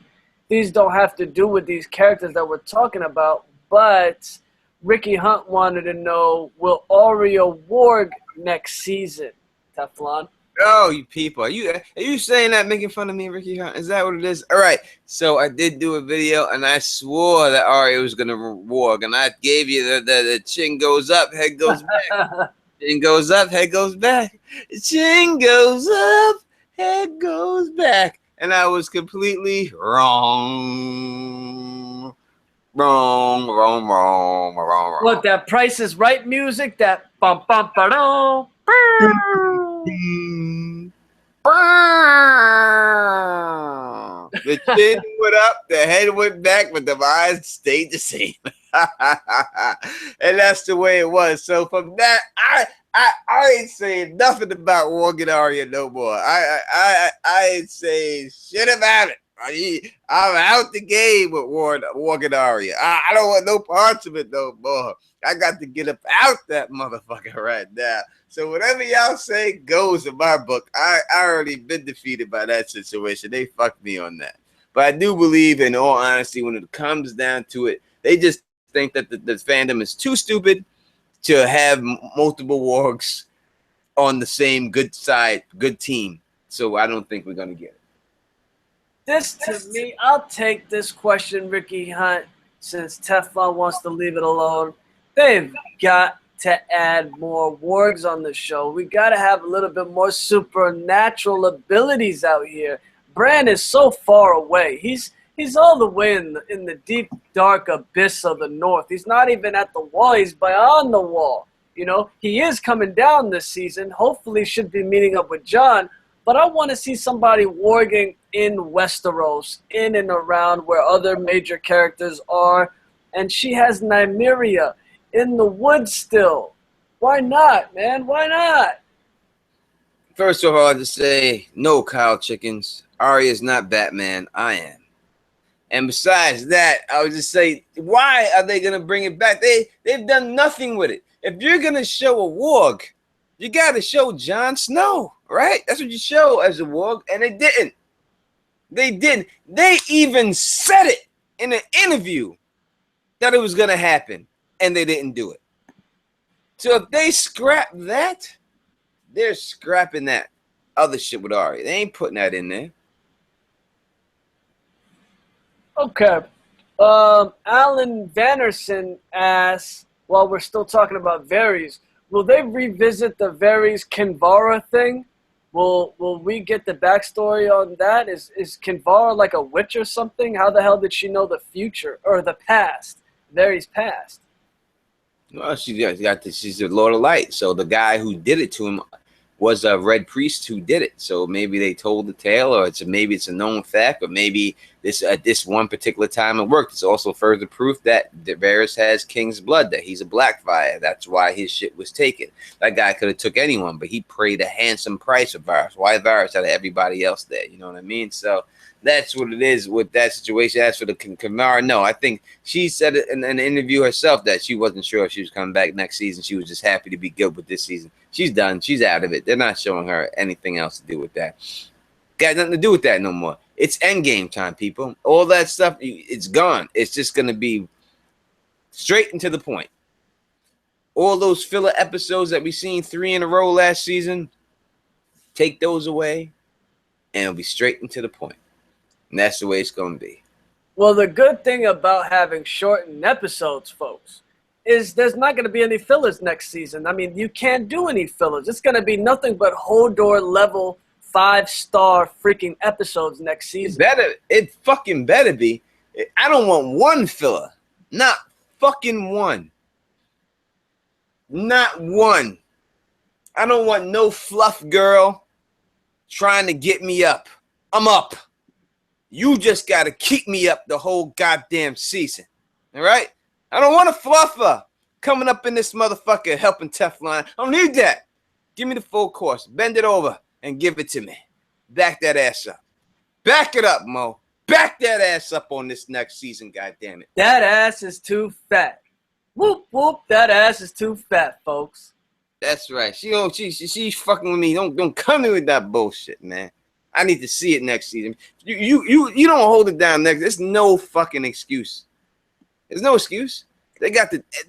these don't have to do with these characters that we're talking about, but Ricky Hunt wanted to know, will Arya warg next season, Teflon? Oh, you people. Are you saying that making fun of me, Ricky Hunt? Is that what it is? All right. So I did do a video and I swore that Arya was gonna warg, and I gave you the chin goes up, head goes back. Chin goes up, head goes back. Chin goes up, head goes back. And I was completely wrong. Wrong. What, that Price is Right music? That bum bum ba dum. The chin went up, the head went back, but the eyes stayed the same. And that's the way it was. So from that, I ain't saying nothing about warging Arya no more. I ain't saying shit about it. I'm out the game with warging Arya. I don't want no parts of it no more. I got to get up out that motherfucker right now. So whatever y'all say goes in my book. I already been defeated by that situation. They fucked me on that. But I do believe, in all honesty, when it comes down to it, they just think that the fandom is too stupid to have multiple wargs on the same good side, good team. So I don't think we're going to get it. This, to me, I'll take this question, Ricky Hunt, since Teflon wants to leave it alone. They've got to add more wargs on the show. We got to have a little bit more supernatural abilities out here. Brienne is so far away. He's all the way in the deep, dark abyss of the north. He's not even at the wall. He's beyond the wall. You know, he is coming down this season. Hopefully should be meeting up with Jon. But I want to see somebody warging in Westeros, in and around where other major characters are. And she has Nymeria in the woods still. Why not, man? Why not? First of all, I'll just say, no, Kyle Chickens. Arya is not Batman. I am. And besides that, I would just say, why are they going to bring it back? They've done nothing with it. If you're going to show a warg, you got to show Jon Snow, right? That's what you show as a warg, and they didn't. They didn't. They even said it in an interview that it was going to happen, and they didn't do it. So if they scrap that, they're scrapping that other shit with Arya. They ain't putting that in there. Okay. Alan Vanderson asks, while we're still talking about Varys, will they revisit the Varys Kinvara thing? Will we get the backstory on that? Is Kinvara like a witch or something? How the hell did she know the future or the past? Varys' past. Well, she's the Lord of Light. So the guy who did it to him was a red priest who did it. So maybe they told the tale, or maybe it's a known fact, but maybe this one particular time it worked. It's also further proof that Varys has king's blood, that he's a Blackfire. That's why his shit was taken. That guy could have took anyone, but he paid a handsome price for Varys. Why Varys out of everybody else there? You know what I mean? So that's what it is with that situation. As for the Kamara, no, I think she said it in an interview herself that she wasn't sure if she was coming back next season. She was just happy to be good with this season. She's done. She's out of it. They're not showing her anything else to do with that. Got nothing to do with that no more. It's endgame time, people. All that stuff, it's gone. It's just going to be straight and to the point. All those filler episodes that we seen 3 in a row last season, take those away, and it'll be straight and to the point. And that's the way it's going to be. Well, the good thing about having shortened episodes, folks, is there's not going to be any fillers next season. I mean, you can't do any fillers. It's going to be nothing but Hodor level 5-star freaking episodes next season. It fucking better be. I don't want one filler. Not fucking one. Not one. I don't want no fluff girl trying to get me up. I'm up. You just got to keep me up the whole goddamn season. All right? I don't want a fluffer coming up in this motherfucker helping Teflon. I don't need that. Give me the full course. Bend it over and give it to me. Back that ass up. Back it up, Mo. Back that ass up on this next season, goddammit. That ass is too fat. Whoop, whoop. That ass is too fat, folks. That's right. She's fucking with me. Don't come in with that bullshit, man. I need to see it next season. You don't hold it down next. There's no fucking excuse. There's no excuse.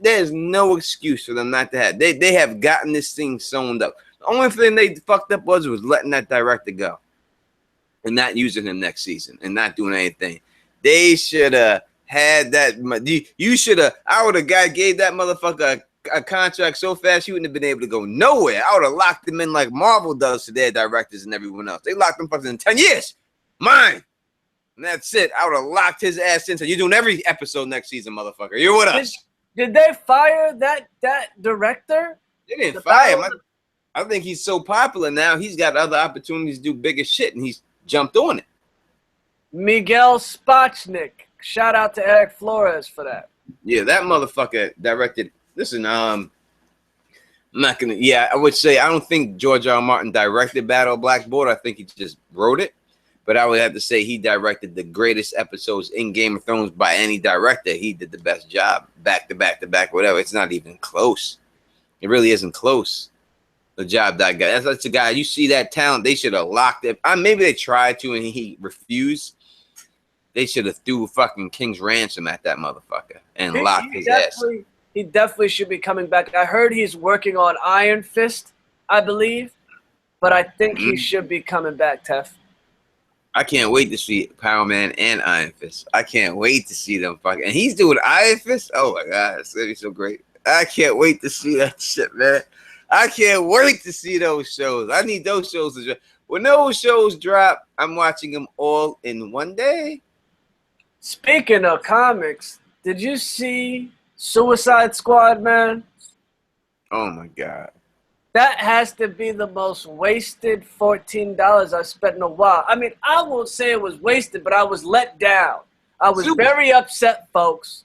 There's no excuse for them not to have. They have gotten this thing sewn up. The only thing they fucked up was letting that director go and not using him next season and not doing anything. They should have had that. You should have. I would have gave that motherfucker a contract so fast he wouldn't have been able to go nowhere. I would have locked him in like Marvel does to their directors and everyone else. They locked him fucking in 10 years. Mine. And that's it. I would have locked his ass in. So you're doing every episode next season, motherfucker. You're with us. Did they fire that director? They didn't fire him. I think he's so popular now. He's got other opportunities to do bigger shit, and he's jumped on it. Miguel Spochnik. Shout out to Eric Flores for that. Yeah, that motherfucker directed. Listen, I'm not gonna. Yeah, I would say I don't think George R. R. Martin directed Battle of Black Border. I think he just wrote it. But I would have to say he directed the greatest episodes in Game of Thrones by any director. He did the best job, back to back to back, whatever. It's not even close. It really isn't close. The job that guy. That's the guy. You see that talent? They should have locked it. Maybe they tried to and he refused. They should have threw fucking King's Ransom at that motherfucker and locked his ass. He definitely should be coming back. I heard he's working on Iron Fist, I believe, but I think he should be coming back, Tef. I can't wait to see Power Man and Iron Fist. I can't wait to see them fucking. And he's doing Iron Fist. Oh my god, it's gonna be so great. I can't wait to see that shit, man. I can't wait to see those shows. I need those shows to drop. When those shows drop, I'm watching them all in one day. Speaking of comics, did you see Suicide Squad, man? Oh my god. That has to be the most wasted $14 I spent in a while. I mean, I won't say it was wasted, but I was let down. I was very upset, folks.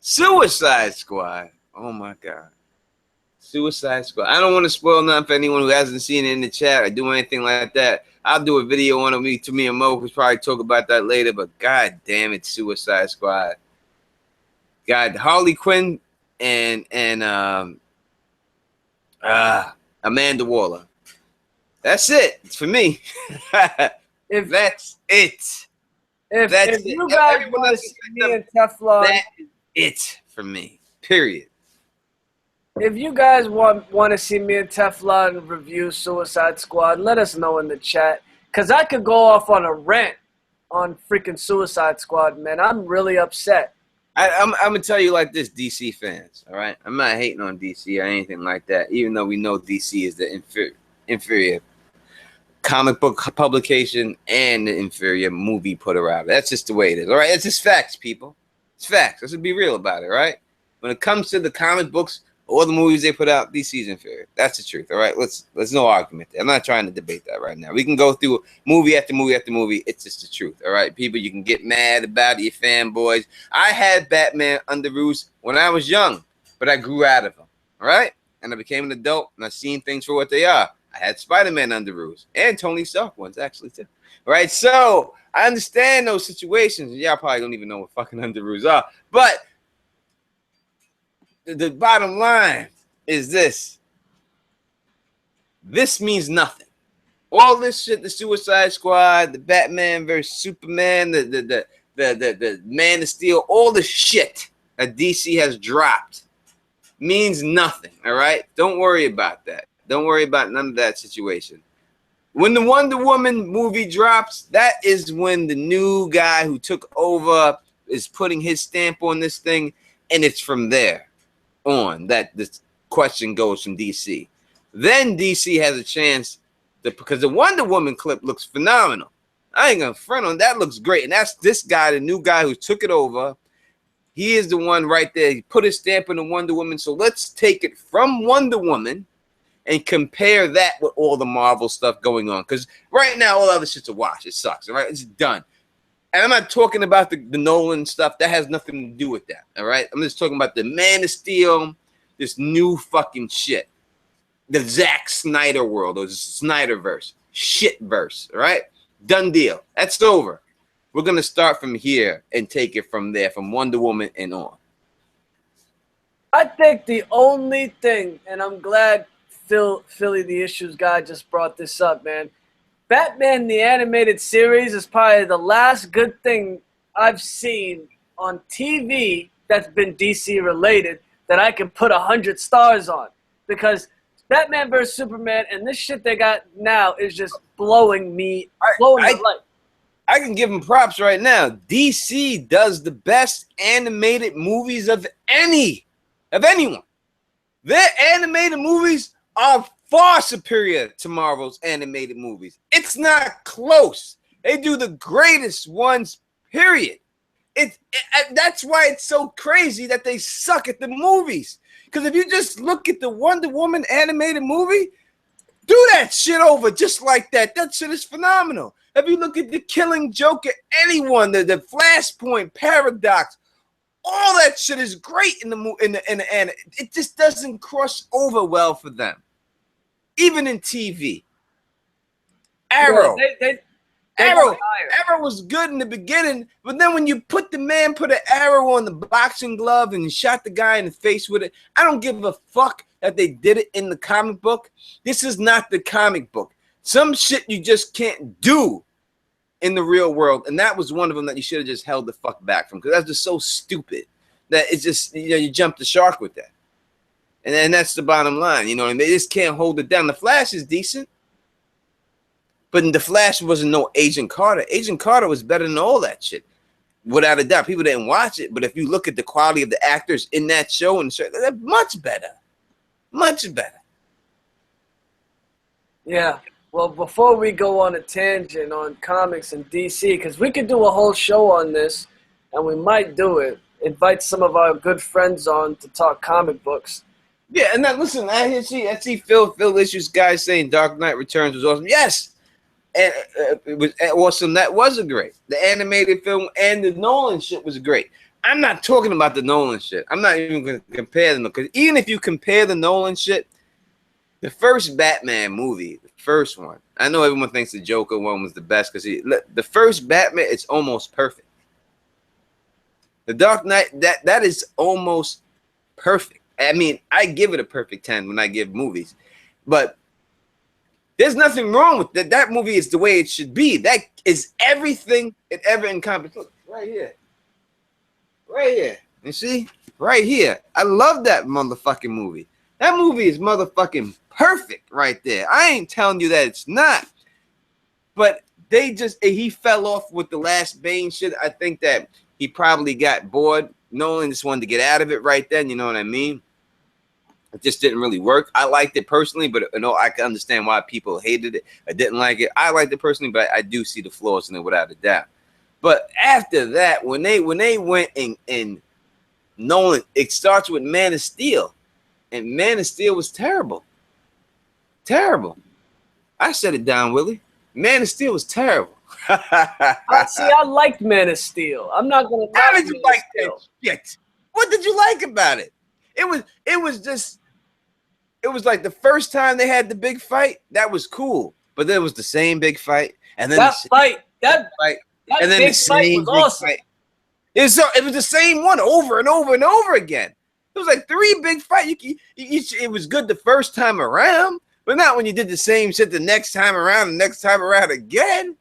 Suicide Squad. Oh my god. Suicide Squad. I don't want to spoil nothing for anyone who hasn't seen it in the chat or do anything like that. I'll do a video on it to me and Mo. We'll probably talk about that later. But god damn it, Suicide Squad. God, Harley Quinn and Amanda Waller. That's it. It's for me. That's it. If you guys want to see me and Teflon, that is it for me. Period. If you guys want to see me and Teflon review Suicide Squad, let us know in the chat. Because I could go off on a rant on freaking Suicide Squad, man. I'm really upset. I'm going to tell you like this, DC fans, all right? I'm not hating on DC or anything like that, even though we know DC is the inferior comic book publication and the inferior movie putter out. That's just the way it is, all right? It's just facts, people. It's facts. Let's be real about it, right? When it comes to the comic books or the movies they put out, DC's inferior. That's the truth, all right? There's no argument there. I'm not trying to debate that right now. We can go through movie after movie after movie. It's just the truth, all right? People, you can get mad about it, you fanboys. I had Batman underoos when I was young, but I grew out of them, all right? And I became an adult, and I've seen things for what they are. I had Spider-Man underoos and Tony Stark ones, actually, too. All right, so I understand those situations. Y'all probably don't even know what fucking underoos are, but the bottom line is this. This means nothing. All this shit, the Suicide Squad, the Batman versus Superman, the Man of Steel, all the shit that DC has dropped means nothing, all right? Don't worry about that. Don't worry about none of that situation. When the Wonder Woman movie drops, that is when the new guy who took over is putting his stamp on this thing, and it's from there on that this question goes from DC. Then DC has a chance to, because the Wonder Woman clip looks phenomenal. I ain't gonna front on that. Looks great, and that's this guy, the new guy who took it over. He is the one right there. He put his stamp on the Wonder Woman. So let's take it from Wonder Woman and compare that with all the Marvel stuff going on. Because right now, all other shit's a wash. It sucks. All right, it's done. And I'm not talking about the Nolan stuff. That has nothing to do with that, all right? I'm just talking about the Man of Steel, this new fucking shit. The Zack Snyder world, or the Snyderverse. Shitverse, all right? Done deal. That's over. We're going to start from here and take it from there, from Wonder Woman and on. I think the only thing, and I'm glad Philly the Issues guy just brought this up, man. Batman the Animated Series is probably the last good thing I've seen on TV that's been DC related that I can put 100 stars on. Because Batman vs. Superman and this shit they got now is just blowing my life. I can give them props right now. DC does the best animated movies of anyone. Their animated movies are far superior to Marvel's animated movies. It's not close. They do the greatest ones, period. That's why it's so crazy that they suck at the movies. Because if you just look at the Wonder Woman animated movie, do that shit over just like that. That shit is phenomenal. If you look at the Killing Joke at anyone, the Flashpoint Paradox, all that shit is great in the movie. It just doesn't cross over well for them, even in TV. Arrow. Yeah, Arrow was good in the beginning, but then when you put an arrow on the boxing glove and shot the guy in the face with it, I don't give a fuck that they did it in the comic book. This is not the comic book. Some shit you just can't do in the real world, and that was one of them that you should have just held the fuck back from, because that's just so stupid that it's just, you jumped the shark with that. And that's the bottom line, you know what I mean? They just can't hold it down. The Flash is decent, but in The Flash wasn't no Agent Carter. Agent Carter was better than all that shit, without a doubt. People didn't watch it, but if you look at the quality of the actors in that show, they're much better. Much better. Yeah. Well, before we go on a tangent on comics and DC, because we could do a whole show on this, and we might do it, invite some of our good friends on to talk comic books. Yeah, and now listen, I see Phil Issues guys saying Dark Knight Returns was awesome. Yes, and it was awesome. That was great. The animated film and the Nolan shit was great. I'm not talking about the Nolan shit. I'm not even going to compare them, because even if you compare the Nolan shit, the first Batman movie, the first one, I know everyone thinks the Joker one was the best because the first Batman, it's almost perfect. The Dark Knight, that is almost perfect. I mean, I give it a perfect 10 when I give movies, but there's nothing wrong with that. That movie is the way it should be. That is everything it ever encompassed. Look, right here. Right here. You see? Right here. I love that motherfucking movie. That movie is motherfucking perfect right there. I ain't telling you that it's not. But he fell off with the last Bane shit. I think that he probably got bored. Nolan just wanted to get out of it right then. You know what I mean? It just didn't really work. I liked it personally, but I can understand why people hated it. I didn't like it. I liked it personally, but I do see the flaws in it without a doubt. But after that, when they went and Nolan, it starts with Man of Steel, and Man of Steel was terrible. Terrible. I shut it down, Willie. Man of Steel was terrible. I liked Man of Steel. I'm not gonna. How did you like that shit? What did you like about it? It was like the first time they had the big fight. That was cool, but then it was the same big fight, and then that fight was awesome. It was the same one over and over and over again. It was like 3 big fights. It was good the first time around, but not when you did the same shit the next time around again.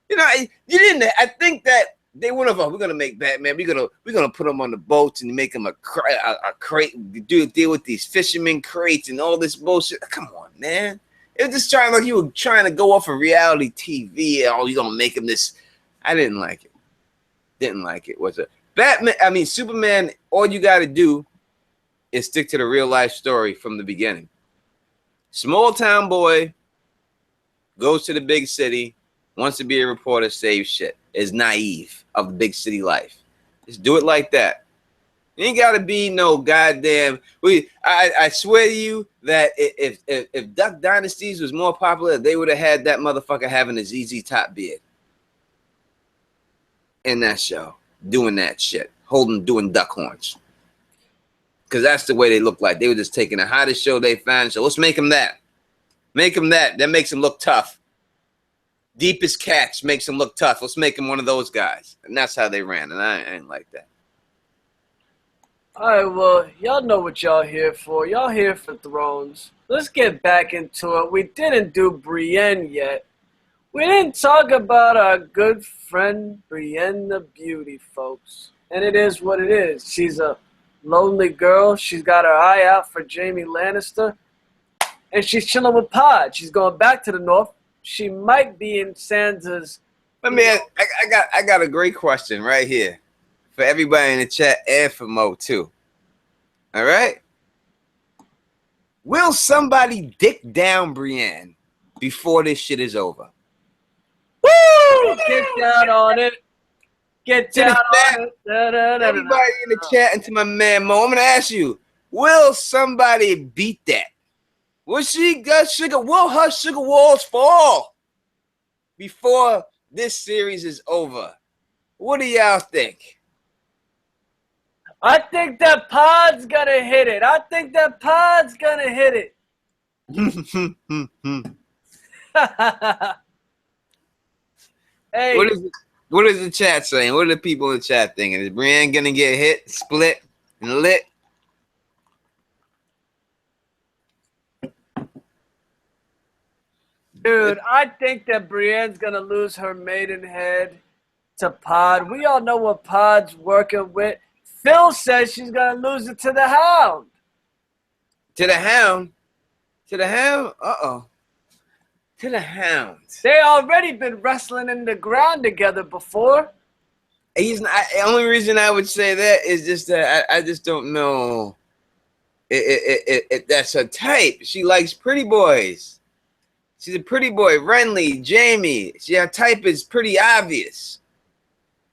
You know, you didn't. I think that they went over. We're gonna make Batman. We're gonna put him on the boats and make him a crate. Deal with these fishermen crates and all this bullshit. Come on, man. It was just like you were trying to go off of reality TV. Oh, you gonna make him this? I didn't like it. Didn't like it. Was it Batman? I mean, Superman. All you got to do is stick to the real life story from the beginning. Small town boy goes to the big city. Wants to be a reporter, save shit, is naive of the big city life. Just do it like that. You ain't gotta be no goddamn. I swear to you that if Duck Dynasties was more popular, they would have had that motherfucker having a ZZ Top beard in that show, doing that shit, doing duck horns. Because that's the way they look like. They were just taking the hottest show they found. So let's make them that. Make them that. That makes them look tough. Deepest catch makes him look tough. Let's make him one of those guys. And that's how they ran. And I ain't like that. All right, well, y'all know what y'all here for. Y'all here for Thrones. Let's get back into it. We didn't do Brienne yet. We didn't talk about our good friend Brienne the Beauty, folks. And it is what it is. She's a lonely girl. She's got her eye out for Jaime Lannister. And she's chilling with Pod. She's going back to the north. She might be in Sansa's... I got a great question right here for everybody in the chat and for Mo too. All right? Will somebody dick down Brienne before this shit is over? Woo! Get down on it. Get down on it. Everybody in the chat and to my man Mo, I'm gonna ask you: will somebody beat that? Will her sugar walls fall before this series is over? What do y'all think? I think that Pod's gonna hit it. Hey. What is the chat saying? What are the people in the chat thinking? Is Brienne gonna get hit, split, and lit? Dude, I think that Brienne's gonna lose her maidenhead to Pod. We all know what Pod's working with. Phil says she's gonna lose it to the Hound. To the Hound? To the Hound? Uh-oh. To the Hound. They already been wrestling in the ground together before. The only reason I would say that is just that I just don't know if that's her type. She likes pretty boys. She's a pretty boy. Renly, Jaime. Her type is pretty obvious.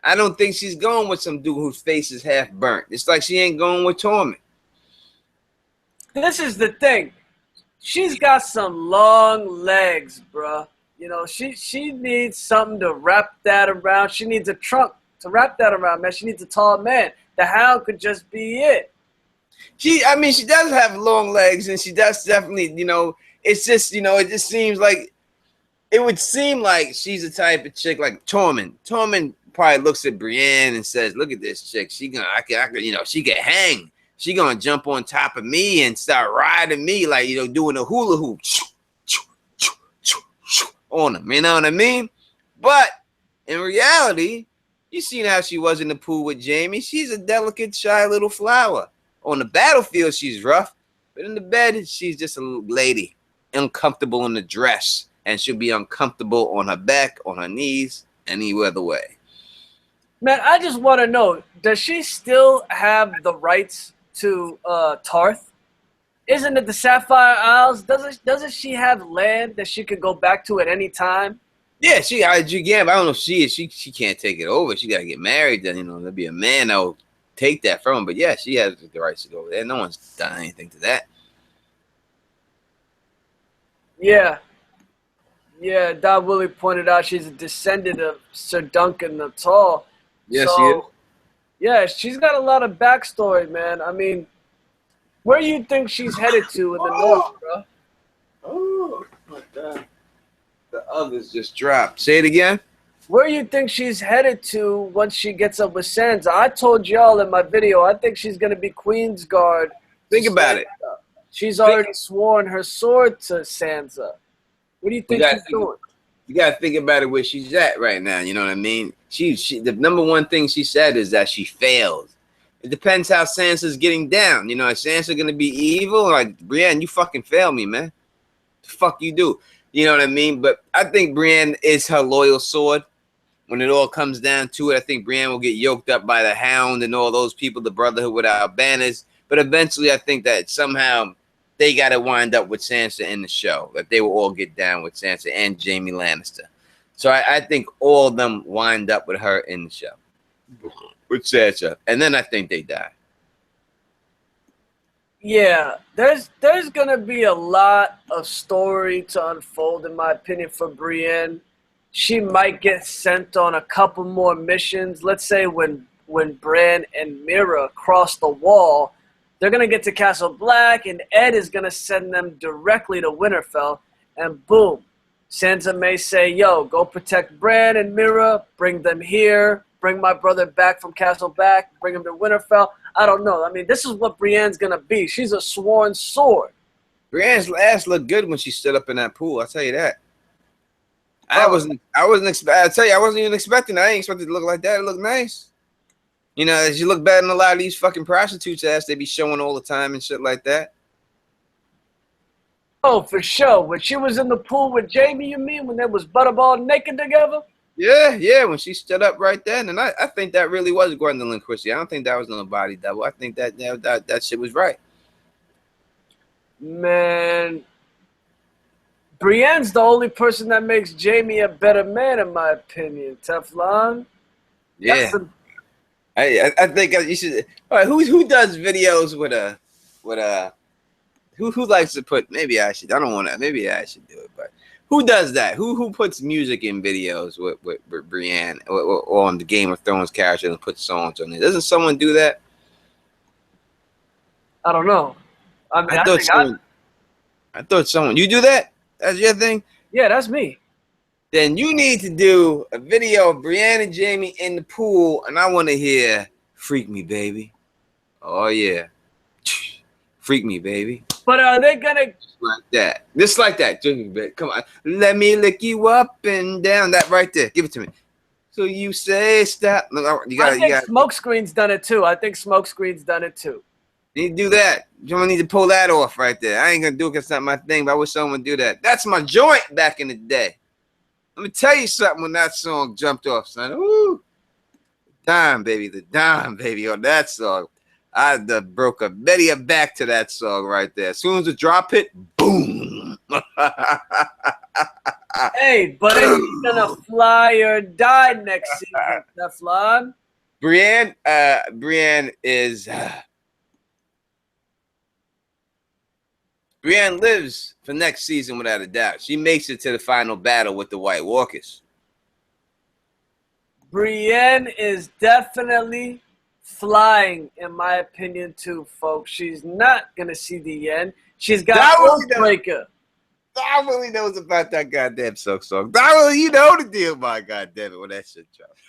I don't think she's going with some dude whose face is half burnt. It's like she ain't going with Tormund. This is the thing. She's got some long legs, bruh. You know, she needs something to wrap that around. She needs a trunk to wrap that around, man. She needs a tall man. The Hound could just be it. She does have long legs, and she does definitely, it's just, it just seems like, it would seem like she's the type of chick like Tormund. Tormund probably looks at Brienne and says, look at this chick. She can hang. She gonna jump on top of me and start riding me like, doing a hula hoop on them. You know what I mean? But in reality, you seen how she was in the pool with Jaime. She's a delicate, shy little flower. On the battlefield, she's rough, but in the bed, she's just a little lady, uncomfortable in the dress, and she'll be uncomfortable on her back, on her knees, any other way. Man, I just want to know, does she still have the rights to Tarth? Isn't it the Sapphire Isles? Doesn't she have land that she could go back to at any time? Yeah, I don't know if she can't take it over. She gotta get married, then there'll be a man that'll take that from her. But yeah, she has the rights to go over there. No one's done anything to that. Yeah. Yeah, Don Willie pointed out she's a descendant of Sir Duncan the Tall. Yes, she is. Yeah, she's got a lot of backstory, man. I mean, where do you think she's headed to in the north, bro? Oh, my God. The others just dropped. Say it again. Where do you think she's headed to once she gets up with Sansa? I told y'all in my video, I think she's going to be Queen's Guard. Think about it. She's already sworn her sword to Sansa. What do you think she's doing? You got to think about it where she's at right now. You know what I mean? The number one thing she said is that she failed. It depends how Sansa's getting down. Is Sansa going to be evil? Like, Brienne, you fucking failed me, man. The fuck you do? You know what I mean? But I think Brienne is her loyal sword. When it all comes down to it, I think Brienne will get yoked up by the Hound and all those people, the Brotherhood without banners. But eventually, I think that somehow they got to wind up with Sansa in the show. That they will all get down with Sansa and Jaime Lannister. So I think all of them wind up with her in the show. With Sansa. And then I think they die. Yeah, there's going to be a lot of story to unfold, in my opinion, for Brienne. She might get sent on a couple more missions. Let's say when Bran and Mira cross the wall, they're going to get to Castle Black, and Ed is going to send them directly to Winterfell, and boom, Sansa may say, yo, go protect Bran and Mira, bring them here, bring my brother back from Castle Black, bring him to Winterfell. I don't know. I mean, this is what Brienne's going to be. She's a sworn sword. Brienne's ass looked good when she stood up in that pool. I'll tell you that. I wasn't expecting. I tell you, I wasn't even expecting. I ain't expecting it to look like that. It looked nice. You know, as you look better than a lot of these fucking prostitutes' ass they be showing all the time and shit like that. Oh, for sure. When she was in the pool with Jamie, you mean when they was butterball naked together? Yeah. When she stood up right then, and I think that really was Gwendolyn Christie. I don't think that was no body double. I think that shit was right. Man, Brienne's the only person that makes Jamie a better man, in my opinion. Teflon. Yeah. I think you should. All right, who does videos with who likes to put? Maybe I should. I don't want to. Maybe I should do it. But who does that? Who puts music in videos with Brienne or on the Game of Thrones character and puts songs on it? Doesn't someone do that? I don't know. I mean, I thought someone. You do that? That's your thing? Yeah, that's me. Then you need to do a video of Brienne and Jamie in the pool, and I want to hear "Freak Me, Baby." Oh yeah, freak me, baby. But are they gonna just like that? Come on, let me lick you up and down. That right there, give it to me. So you say stop. I think Smokescreen's done it too. You need to do that. You need to pull that off right there. I ain't gonna do it because it's not my thing, but I wish someone would do that. That's my joint back in the day. Let me tell you something when that song jumped off, son. Ooh. The dime, baby, on that song. I broke a many a back to that song right there. As soon as the drop hit, boom. Hey, but he's gonna fly or die next season, Teflon. Brienne is... Brienne lives for next season without a doubt. She makes it to the final battle with the White Walkers. Brienne is definitely flying, in my opinion, too, folks. She's not going to see the end. She's got Oathbreaker. I really knows about that goddamn song. I really, you know the deal, my goddamn it, when that shit drops.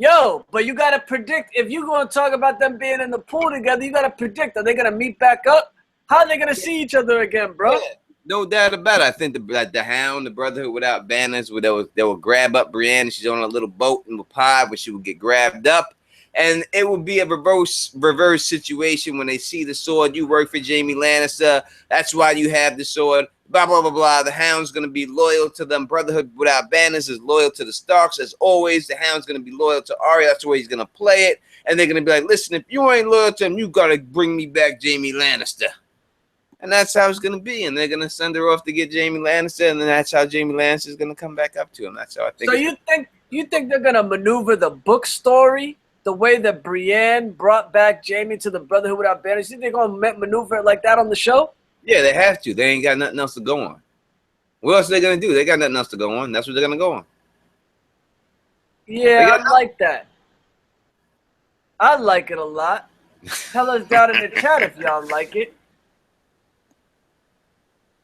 Yo, but you got to predict. If you're going to talk about them being in the pool together, you got to predict. Are they going to meet back up? How are they going to see each other again, bro? Yeah, no doubt about it. I think the Hound, the Brotherhood Without Banners, they will grab up Brienne. She's on a little boat in the pod where she will get grabbed up. And it will be a reverse situation when they see the sword. You work for Jaime Lannister. That's why you have the sword. Blah, blah, blah, blah. The Hound's going to be loyal to them. Brotherhood Without Banners is loyal to the Starks. As always, the Hound's going to be loyal to Arya. That's the way he's going to play it. And they're going to be like, listen, if you ain't loyal to him, you got to bring me back Jaime Lannister. And that's how it's going to be. And they're going to send her off to get Jaime Lannister. And then that's how Jaime Lannister is going to come back up to him. That's how I think. So you think they're going to maneuver the book story the way that Brienne brought back Jaime to the Brotherhood Without Banners? You think they're going to maneuver it like that on the show? Yeah, they have to. They ain't got nothing else to go on. What else are they going to do? They got nothing else to go on. That's what they're going to go on. Yeah, I like that. I like it a lot. Tell us down in the chat if y'all like it.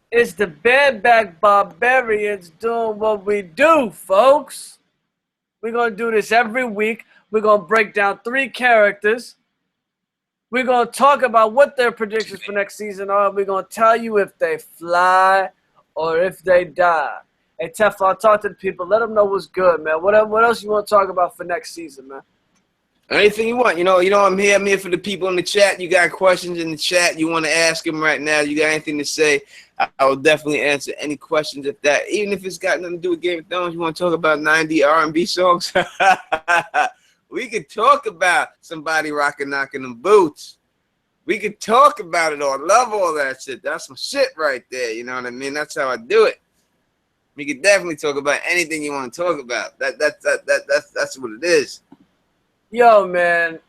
It's the bareback barbarians doing what we do, folks. We're going to do this every week. We're going to break down 3 characters. We're going to talk about what their predictions for next season are. We're going to tell you if they fly or if they die. Hey, Teflon, talk to the people. Let them know what's good, man. What else you want to talk about for next season, man? Anything you want. You know, I'm here for the people in the chat. You got questions in the chat you want to ask them right now. You got anything to say, I will definitely answer any questions if that, even if it's got nothing to do with Game of Thrones. You want to talk about 90 R&B songs? We could talk about somebody knocking them boots. We could talk about it all. I love all that shit. That's some shit right there. You know what I mean? That's how I do it. We could definitely talk about anything you want to talk about. That's what it is. Yo, man.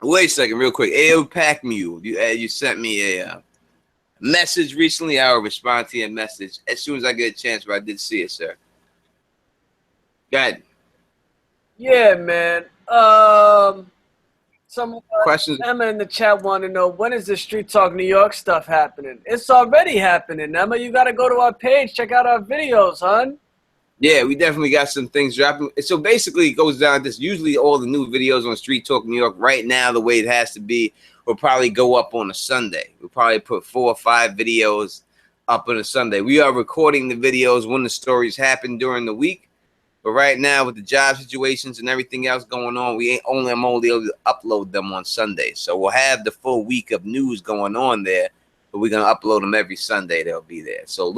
Wait a second, real quick. Ayo Pack Mule, you sent me a message recently. I will respond to your message as soon as I get a chance, but I did see it, sir. Go ahead. Yeah, man. Some questions. Emma in the chat want to know, when is the Street Talk New York stuff happening? It's already happening, Emma. You got to go to our page, check out our videos, hon. Yeah, we definitely got some things dropping. So basically, it goes down to this. Usually all the new videos on Street Talk New York right now, the way it has to be, will probably go up on a Sunday. We'll probably put 4 or 5 videos up on a Sunday. We are recording the videos when the stories happen during the week. But right now, with the job situations and everything else going on, I'm only able to upload them on Sundays. So we'll have the full week of news going on there, but we're gonna upload them every Sunday. They'll be there. So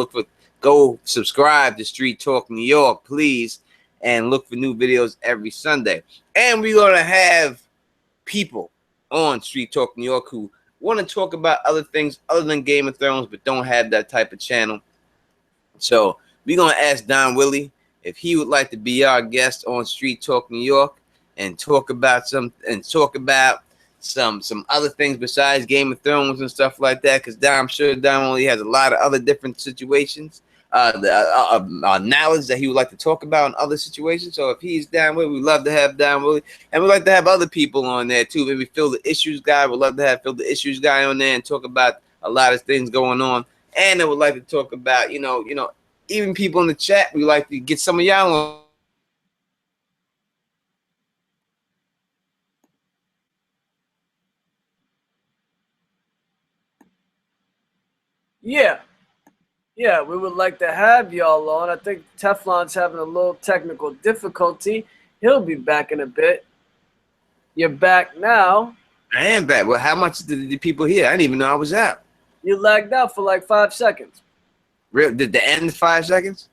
go subscribe to Street Talk New York, please, and look for new videos every Sunday. And we're gonna have people on Street Talk New York who want to talk about other things other than Game of Thrones, but don't have that type of channel. So we're gonna ask Don Willie if he would like to be our guest on Street Talk New York and talk about some other things besides Game of Thrones and stuff like that, because I'm sure Don Willie has a lot of other different situations, knowledge that he would like to talk about in other situations. So if he's down with it, we'd love to have Don Willie, and we'd like to have other people on there too. Maybe Phil the Issues Guy. We'd love to have Phil the Issues Guy on there and talk about a lot of things going on. And I would like to talk about, even people in the chat. We like to get some of y'all on. Yeah, we would like to have y'all on. I think Teflon's having a little technical difficulty. He'll be back in a bit. You're back now. I am back. Well, how much did the people hear? I didn't even know I was out. You lagged out for like 5 seconds. Did the end 5 seconds?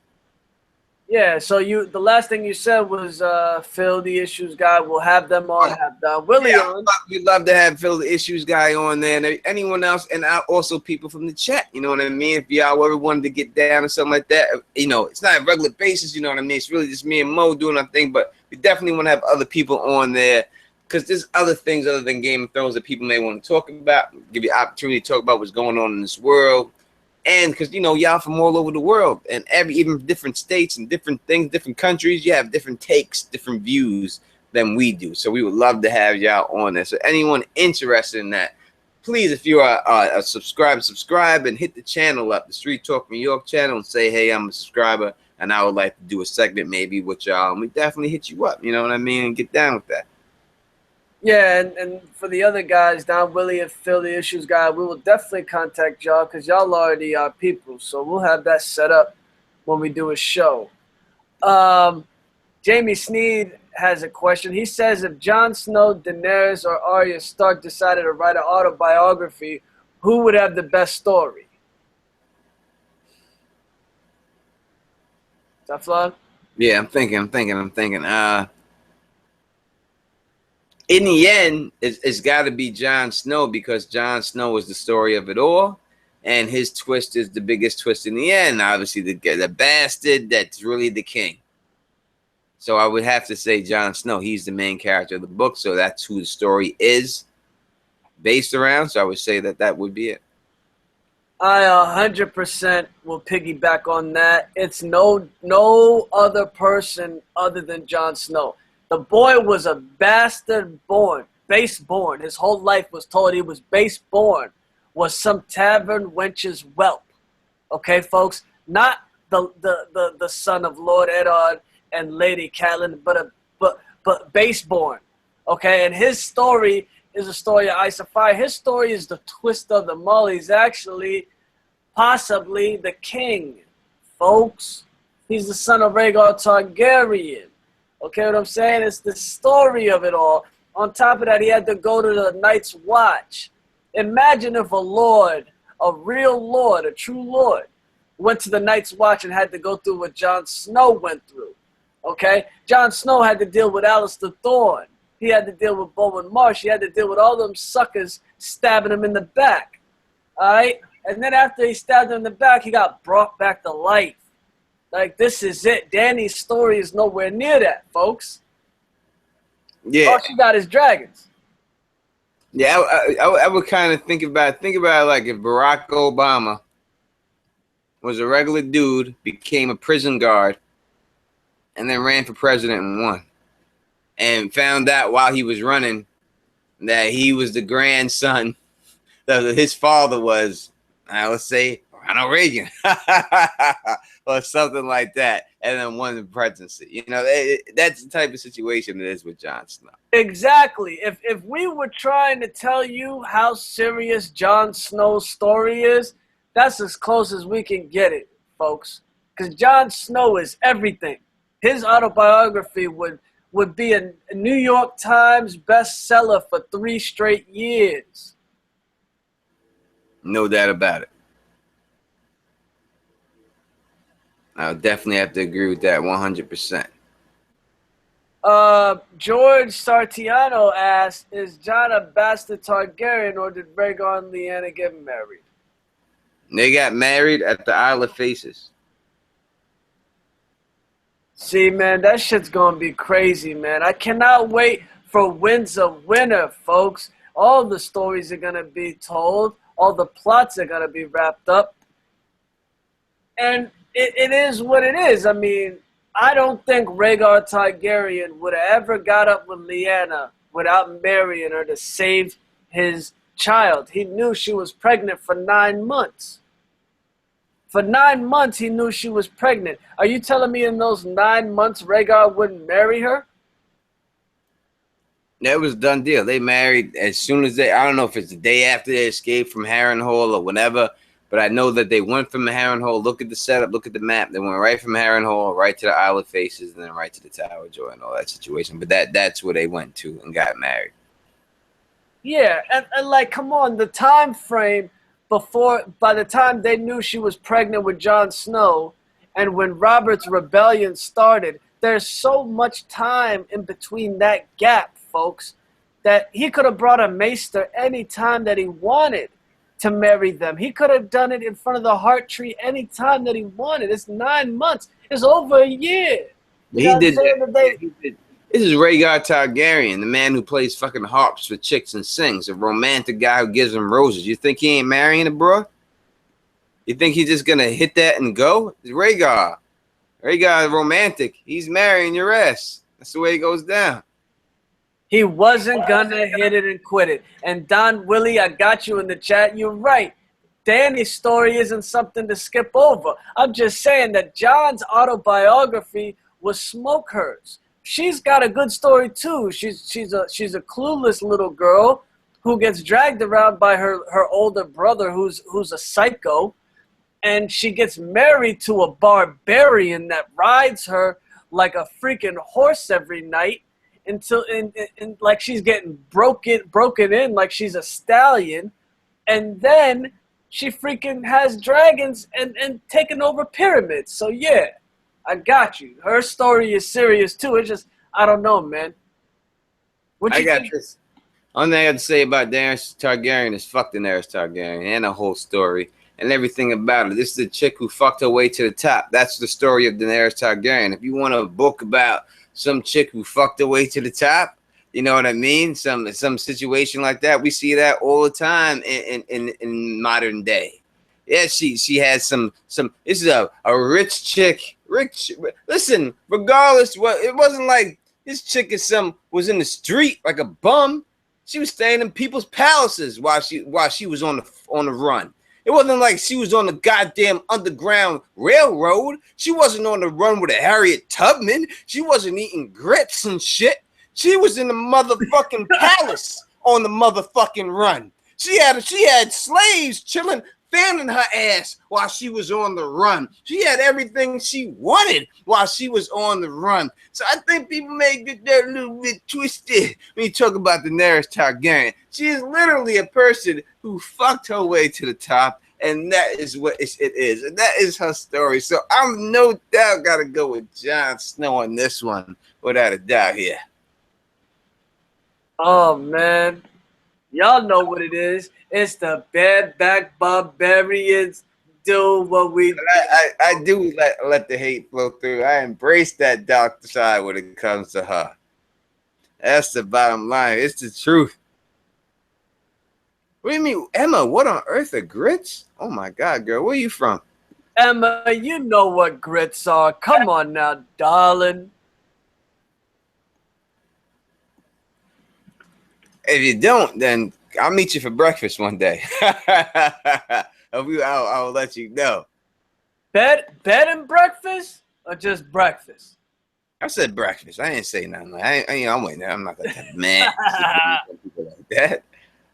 Yeah, so the last thing you said was Phil the Issues Guy. We'll have them on, have Don Willie on. We'd love to have Phil the Issues Guy on there, and anyone else, and also people from the chat. You know what I mean? If y'all ever wanted to get down or something like that, it's not a regular basis. You know what I mean? It's really just me and Mo doing our thing, but we definitely want to have other people on there, because there's other things other than Game of Thrones that people may want to talk about. Give you opportunity to talk about what's going on in this world. And because, y'all from all over the world, and even different states and different things, different countries, you have different takes, different views than we do. So we would love to have y'all on there. So anyone interested in that, please, if you are a subscribe and hit the channel up, the Street Talk New York channel, and say, hey, I'm a subscriber and I would like to do a segment maybe with y'all. And we definitely hit you up, you know what I mean, and get down with that. Yeah, and for the other guys, Don Willie and Phil the Issues Guy, we will definitely contact y'all because y'all already are people. So we'll have that set up when we do a show. Jamie Sneed has a question. He says, if Jon Snow, Daenerys, or Arya Stark decided to write an autobiography, who would have the best story? Teflon? Yeah, I'm thinking. In the end, it's got to be Jon Snow, because Jon Snow is the story of it all, and his twist is the biggest twist in the end. Obviously, the bastard that's really the king. So I would have to say Jon Snow. He's the main character of the book, so that's who the story is based around. So I would say that would be it. I 100% will piggyback on that. It's no other person other than Jon Snow. The boy was a bastard born, base born. His whole life was told he was base born, was some tavern wench's whelp. Okay, folks? Not the son of Lord Eddard and Lady Catelyn, but base born. Okay, and his story is a story of Ice and Fire. His story is the twist of the mull. He's actually possibly the king, folks. He's the son of Rhaegar Targaryen. Okay, what I'm saying? It's the story of it all. On top of that, he had to go to the Night's Watch. Imagine if a lord, a real lord, a true lord, went to the Night's Watch and had to go through what Jon Snow went through. Okay? Jon Snow had to deal with Alistair Thorne. He had to deal with Bowen Marsh. He had to deal with all them suckers stabbing him in the back. All right? And then after he stabbed him in the back, he got brought back to life. Like, this is it. Dany's story is nowhere near that, folks. Yeah. All she got is dragons. Yeah, I would kind of think about it like if Barack Obama was a regular dude, became a prison guard, and then ran for president and won. And found out while he was running that he was the grandson that his father was, let's say, Ronald Reagan, or something like that, and then won the presidency. You know, that's the type of situation it is with Jon Snow. Exactly. If we were trying to tell you how serious Jon Snow's story is, that's as close as we can get it, folks. Because Jon Snow is everything. His autobiography would be a New York Times bestseller for 3 straight years. No doubt about it. I'll definitely have to agree with that 100%. George Sartiano asked, is Jon a bastard Targaryen or did Rhaegar and Lyanna get married? They got married at the Isle of Faces. See, man, that shit's gonna be crazy, man. I cannot wait for Winds of Winter, folks. All the stories are gonna be told. All the plots are gonna be wrapped up. And it is what it is. I mean, I don't think Rhaegar Targaryen would have ever got up with Lyanna without marrying her to save his child. He knew she was pregnant for 9 months. For 9 months, he knew she was pregnant. Are you telling me in those 9 months, Rhaegar wouldn't marry her? That was a done deal. They married as soon as I don't know if it's the day after they escaped from Harrenhal or whenever, but I know that they went from Harrenhal, look at the setup, look at the map. They went right from Harrenhal, right to the Isle of Faces, and then right to the Tower of Joy and all that situation. But that's where they went to and got married. Yeah, and like, come on, the time frame by the time they knew she was pregnant with Jon Snow and when Robert's rebellion started, there's so much time in between that gap, folks, that he could have brought a maester any time that he wanted to marry them. He could have done it in front of the heart tree any time that he wanted. It's 9 months. It's over a year. He did that. This is Rhaegar Targaryen, the man who plays fucking harps for chicks and sings, a romantic guy who gives them roses. You think he ain't marrying a bro? You think he's just gonna hit that and go? It's Rhaegar. Rhaegar is romantic. He's marrying your ass. That's the way it goes down. He wasn't gonna hit it and quit it. And Don Willie, I got you in the chat. You're right. Danny's story isn't something to skip over. I'm just saying that Jon's autobiography was smoke hers. She's got a good story too. She's a clueless little girl who gets dragged around by her older brother who's a psycho, and she gets married to a barbarian that rides her like a freaking horse every night until like she's getting broken in like she's a stallion, and then she freaking has dragons and taking over pyramids. So yeah, I got you. Her story is serious too. It's just, I don't know, man. I got this. Only thing I got to say about Daenerys Targaryen is fuck Daenerys Targaryen and the whole story and everything about it. This is a chick who fucked her way to the top. That's the story of Daenerys Targaryen. If you want a book about some chick who fucked her way to the top, you know what I mean? Some situation like that. We see that all the time in modern day. Yeah, she had some. This is a rich chick. Listen, regardless, it wasn't like this chick was in the street like a bum. She was staying in people's palaces while she was on the run. It wasn't like she was on the goddamn Underground Railroad. She wasn't on the run with a Harriet Tubman. She wasn't eating grits and shit. She was in the motherfucking palace on the motherfucking run. She had slaves chilling, fanning her ass while she was on the run. She had everything she wanted while she was on the run. So I think people may get that a little bit twisted when you talk about Daenerys Targaryen. She is literally a person who fucked her way to the top, and that is what it is. And that is her story. So I'm no doubt got to go with Jon Snow on this one, without a doubt here. Oh, man. Y'all know what it is. It's the bareback barbarians do what we do. I do let the hate flow through. I embrace that dark side when it comes to her. That's the bottom line. It's the truth. What do you mean, Emma? What on earth are grits? Oh my God, girl, where you from? Emma, you know what grits are. Come on now, darling. If you don't, then I'll meet you for breakfast one day. I'll let you know. Bed and breakfast, or just breakfast? I said breakfast. I didn't say nothing. I'm waiting. I'm not gonna man people like that.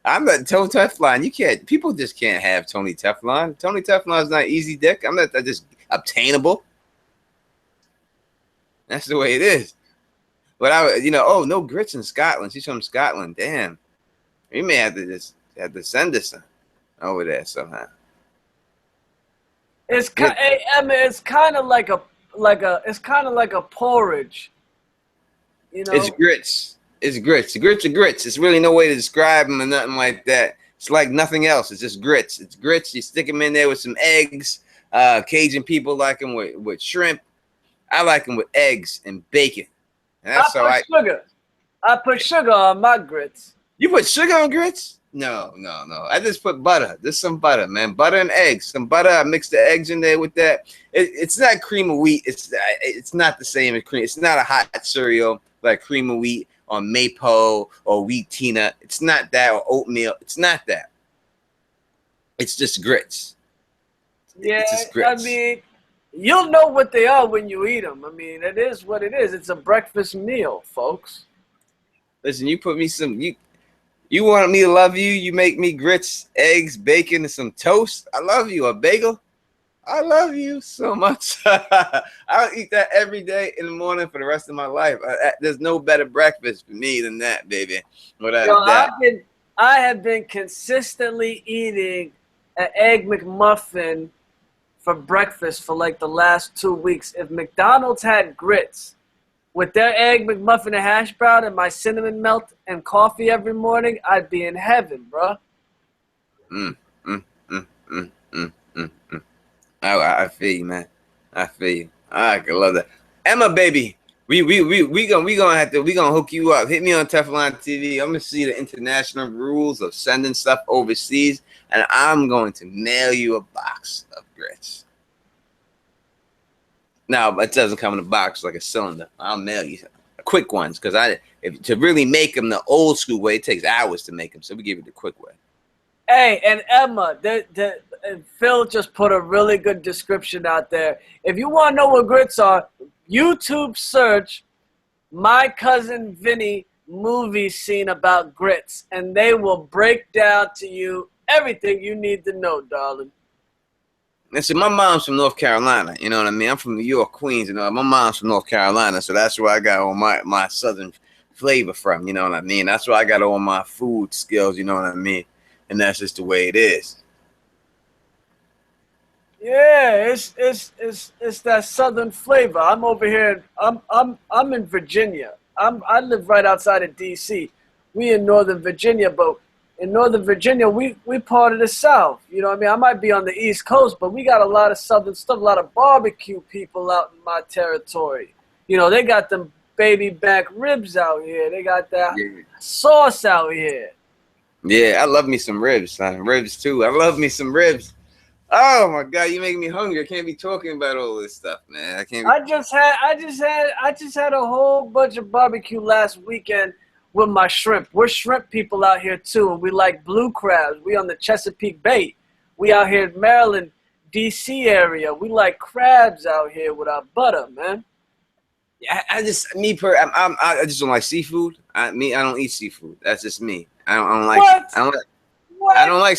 I'm not Tony Teflon. You can't. People just can't have Tony Teflon. Tony Teflon is not easy dick. I'm not just obtainable. That's the way it is. But oh, no grits in Scotland. She's from Scotland. Damn. We may have to send this over there somehow. It's kind of like a porridge. You know, it's grits. It's grits. Grits are grits. There's really no way to describe them or nothing like that. It's like nothing else. It's just grits. It's grits. You stick them in there with some eggs. Cajun people like them with shrimp. I like them with eggs and bacon. And that's sugar. I put sugar on my grits. You put sugar on grits? No. I just put butter. Just some butter, man. Butter and eggs. Some butter. I mix the eggs in there with that. It's not cream of wheat. It's not the same as cream. It's not a hot cereal like cream of wheat or Mapo or Wheat Tina. It's not that, or oatmeal. It's not that. It's just grits. Yeah, just grits. I mean, you'll know what they are when you eat them. I mean, it is what it is. It's a breakfast meal, folks. Listen, you put me some. You want me to love you? You make me grits, eggs, bacon, and some toast. I love you. A bagel. I love you so much. I'll eat that every day in the morning for the rest of my life. There's no better breakfast for me than that, baby. Without that. I have been consistently eating an egg McMuffin for breakfast for like the last 2 weeks. If McDonald's had grits with their egg McMuffin and hash brown and my cinnamon melt and coffee every morning, I'd be in heaven, bro. I feel you, man. I feel you. I love that. Emma, baby, we gonna hook you up. Hit me on Teflon TV. I'm gonna see the international rules of sending stuff overseas, and I'm going to mail you a box of grits. Now, it doesn't come in a box like a cylinder. I'll mail you quick ones because to really make them the old school way, it takes hours to make them. So we give you the quick way. Hey, and Emma, Phil just put a really good description out there. If you want to know what grits are, YouTube search My Cousin Vinny movie scene about grits, and they will break down to you everything you need to know, darling. Listen, my mom's from North Carolina, you know what I mean? I'm from New York, Queens, you know. My mom's from North Carolina, so that's where I got all my southern flavor from, you know what I mean? That's where I got all my food skills, you know what I mean? And that's just the way it is. Yeah, it's that southern flavor. I'm over here. I'm in Virginia. I live right outside of D.C. We in Northern Virginia, but in Northern Virginia, we part of the South. You know what I mean? I might be on the East Coast, but we got a lot of Southern stuff, a lot of barbecue people out in my territory. You know, they got them baby back ribs out here. They got that sauce out here. Yeah, I love me some ribs, son. Ribs, too. I love me some ribs. Oh, my God, you making me hungry. I can't be talking about all this stuff, man. I just had a whole bunch of barbecue last weekend with my shrimp. We're shrimp people out here too, and we like blue crabs. We on the Chesapeake Bay. We out here in Maryland, D.C. area. We like crabs out here with our butter, man. Yeah, I just don't like seafood. I don't eat seafood. That's just me. I don't like it. I don't like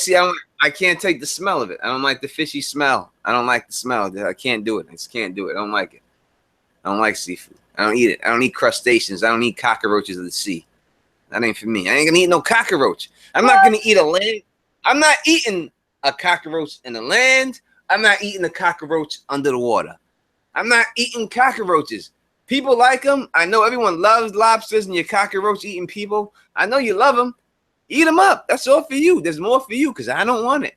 I can't take the smell of it. I don't like the fishy smell. I don't like the smell. I can't do it. I just can't do it. I don't like it. I don't like seafood. I don't eat it. I don't eat crustaceans. I don't eat cockroaches of the sea. That ain't for me. I ain't gonna eat no cockroach. I'm not gonna eat a land. I'm not eating a cockroach in the land. I'm not eating a cockroach under the water. I'm not eating cockroaches. People like them. I know everyone loves lobsters and your cockroach eating people. I know you love them. Eat them up. That's all for you. There's more for you because I don't want it.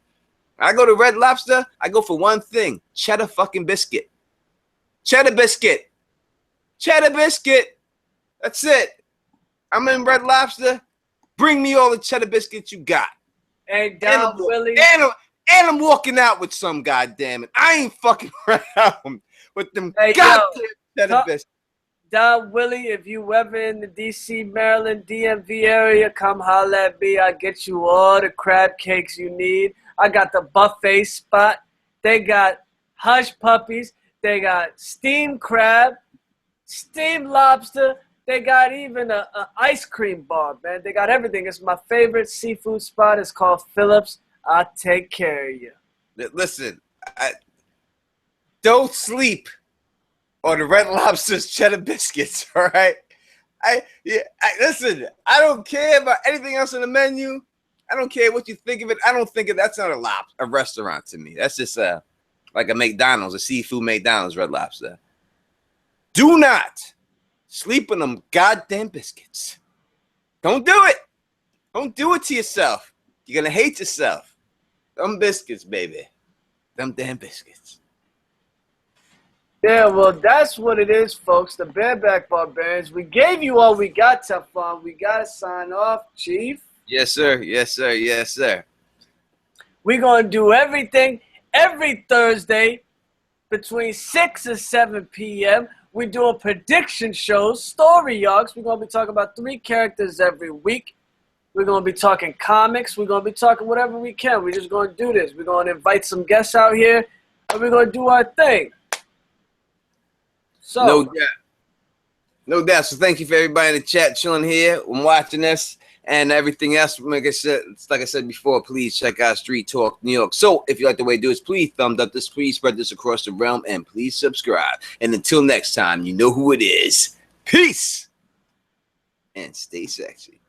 I go to Red Lobster. I go for one thing. Cheddar fucking biscuit. Cheddar biscuit. Cheddar biscuit. That's it. I'm in Red Lobster. Bring me all the cheddar biscuits you got. Hey, Don Willie. And I'm walking out with some, goddamn it. I ain't fucking around with them goddamn cheddar biscuits. Don Willie, if you ever in the D.C., Maryland, DMV area, come holler at me. I'll get you all the crab cakes you need. I got the buffet spot. They got hush puppies. They got steamed crab, steamed lobster. They got even a ice cream bar, man. They got everything. It's my favorite seafood spot. It's called Phillips. I'll take care of you. Listen, don't sleep on the Red Lobster's cheddar biscuits, all right? Listen, I don't care about anything else on the menu. I don't care what you think of it. I don't think that's not a restaurant to me. That's just like a McDonald's, a seafood McDonald's, Red Lobster. Do not sleep on them goddamn biscuits. Don't do it. Don't do it to yourself. You're going to hate yourself. Them biscuits, baby. Them damn biscuits. Yeah, well, that's what it is, folks. The Bareback Barbarians. We gave you all we got, Teflon. We got to sign off, Chief. Yes, sir. Yes, sir. Yes, sir. We're going to do everything every Thursday between 6 and 7 p.m. We're doing prediction shows, story arcs. We're going to be talking about 3 characters every week. We're going to be talking comics. We're going to be talking whatever we can. We're just going to do this. We're going to invite some guests out here, and we're going to do our thing. So, no doubt. No doubt. So thank you for everybody in the chat chilling here and watching us and everything else. Like I said before, please check out Street Talk New York. So if you like the way to do it, please thumbs up this, please spread this across the realm, and please subscribe. And until next time, you know who it is. Peace and stay sexy.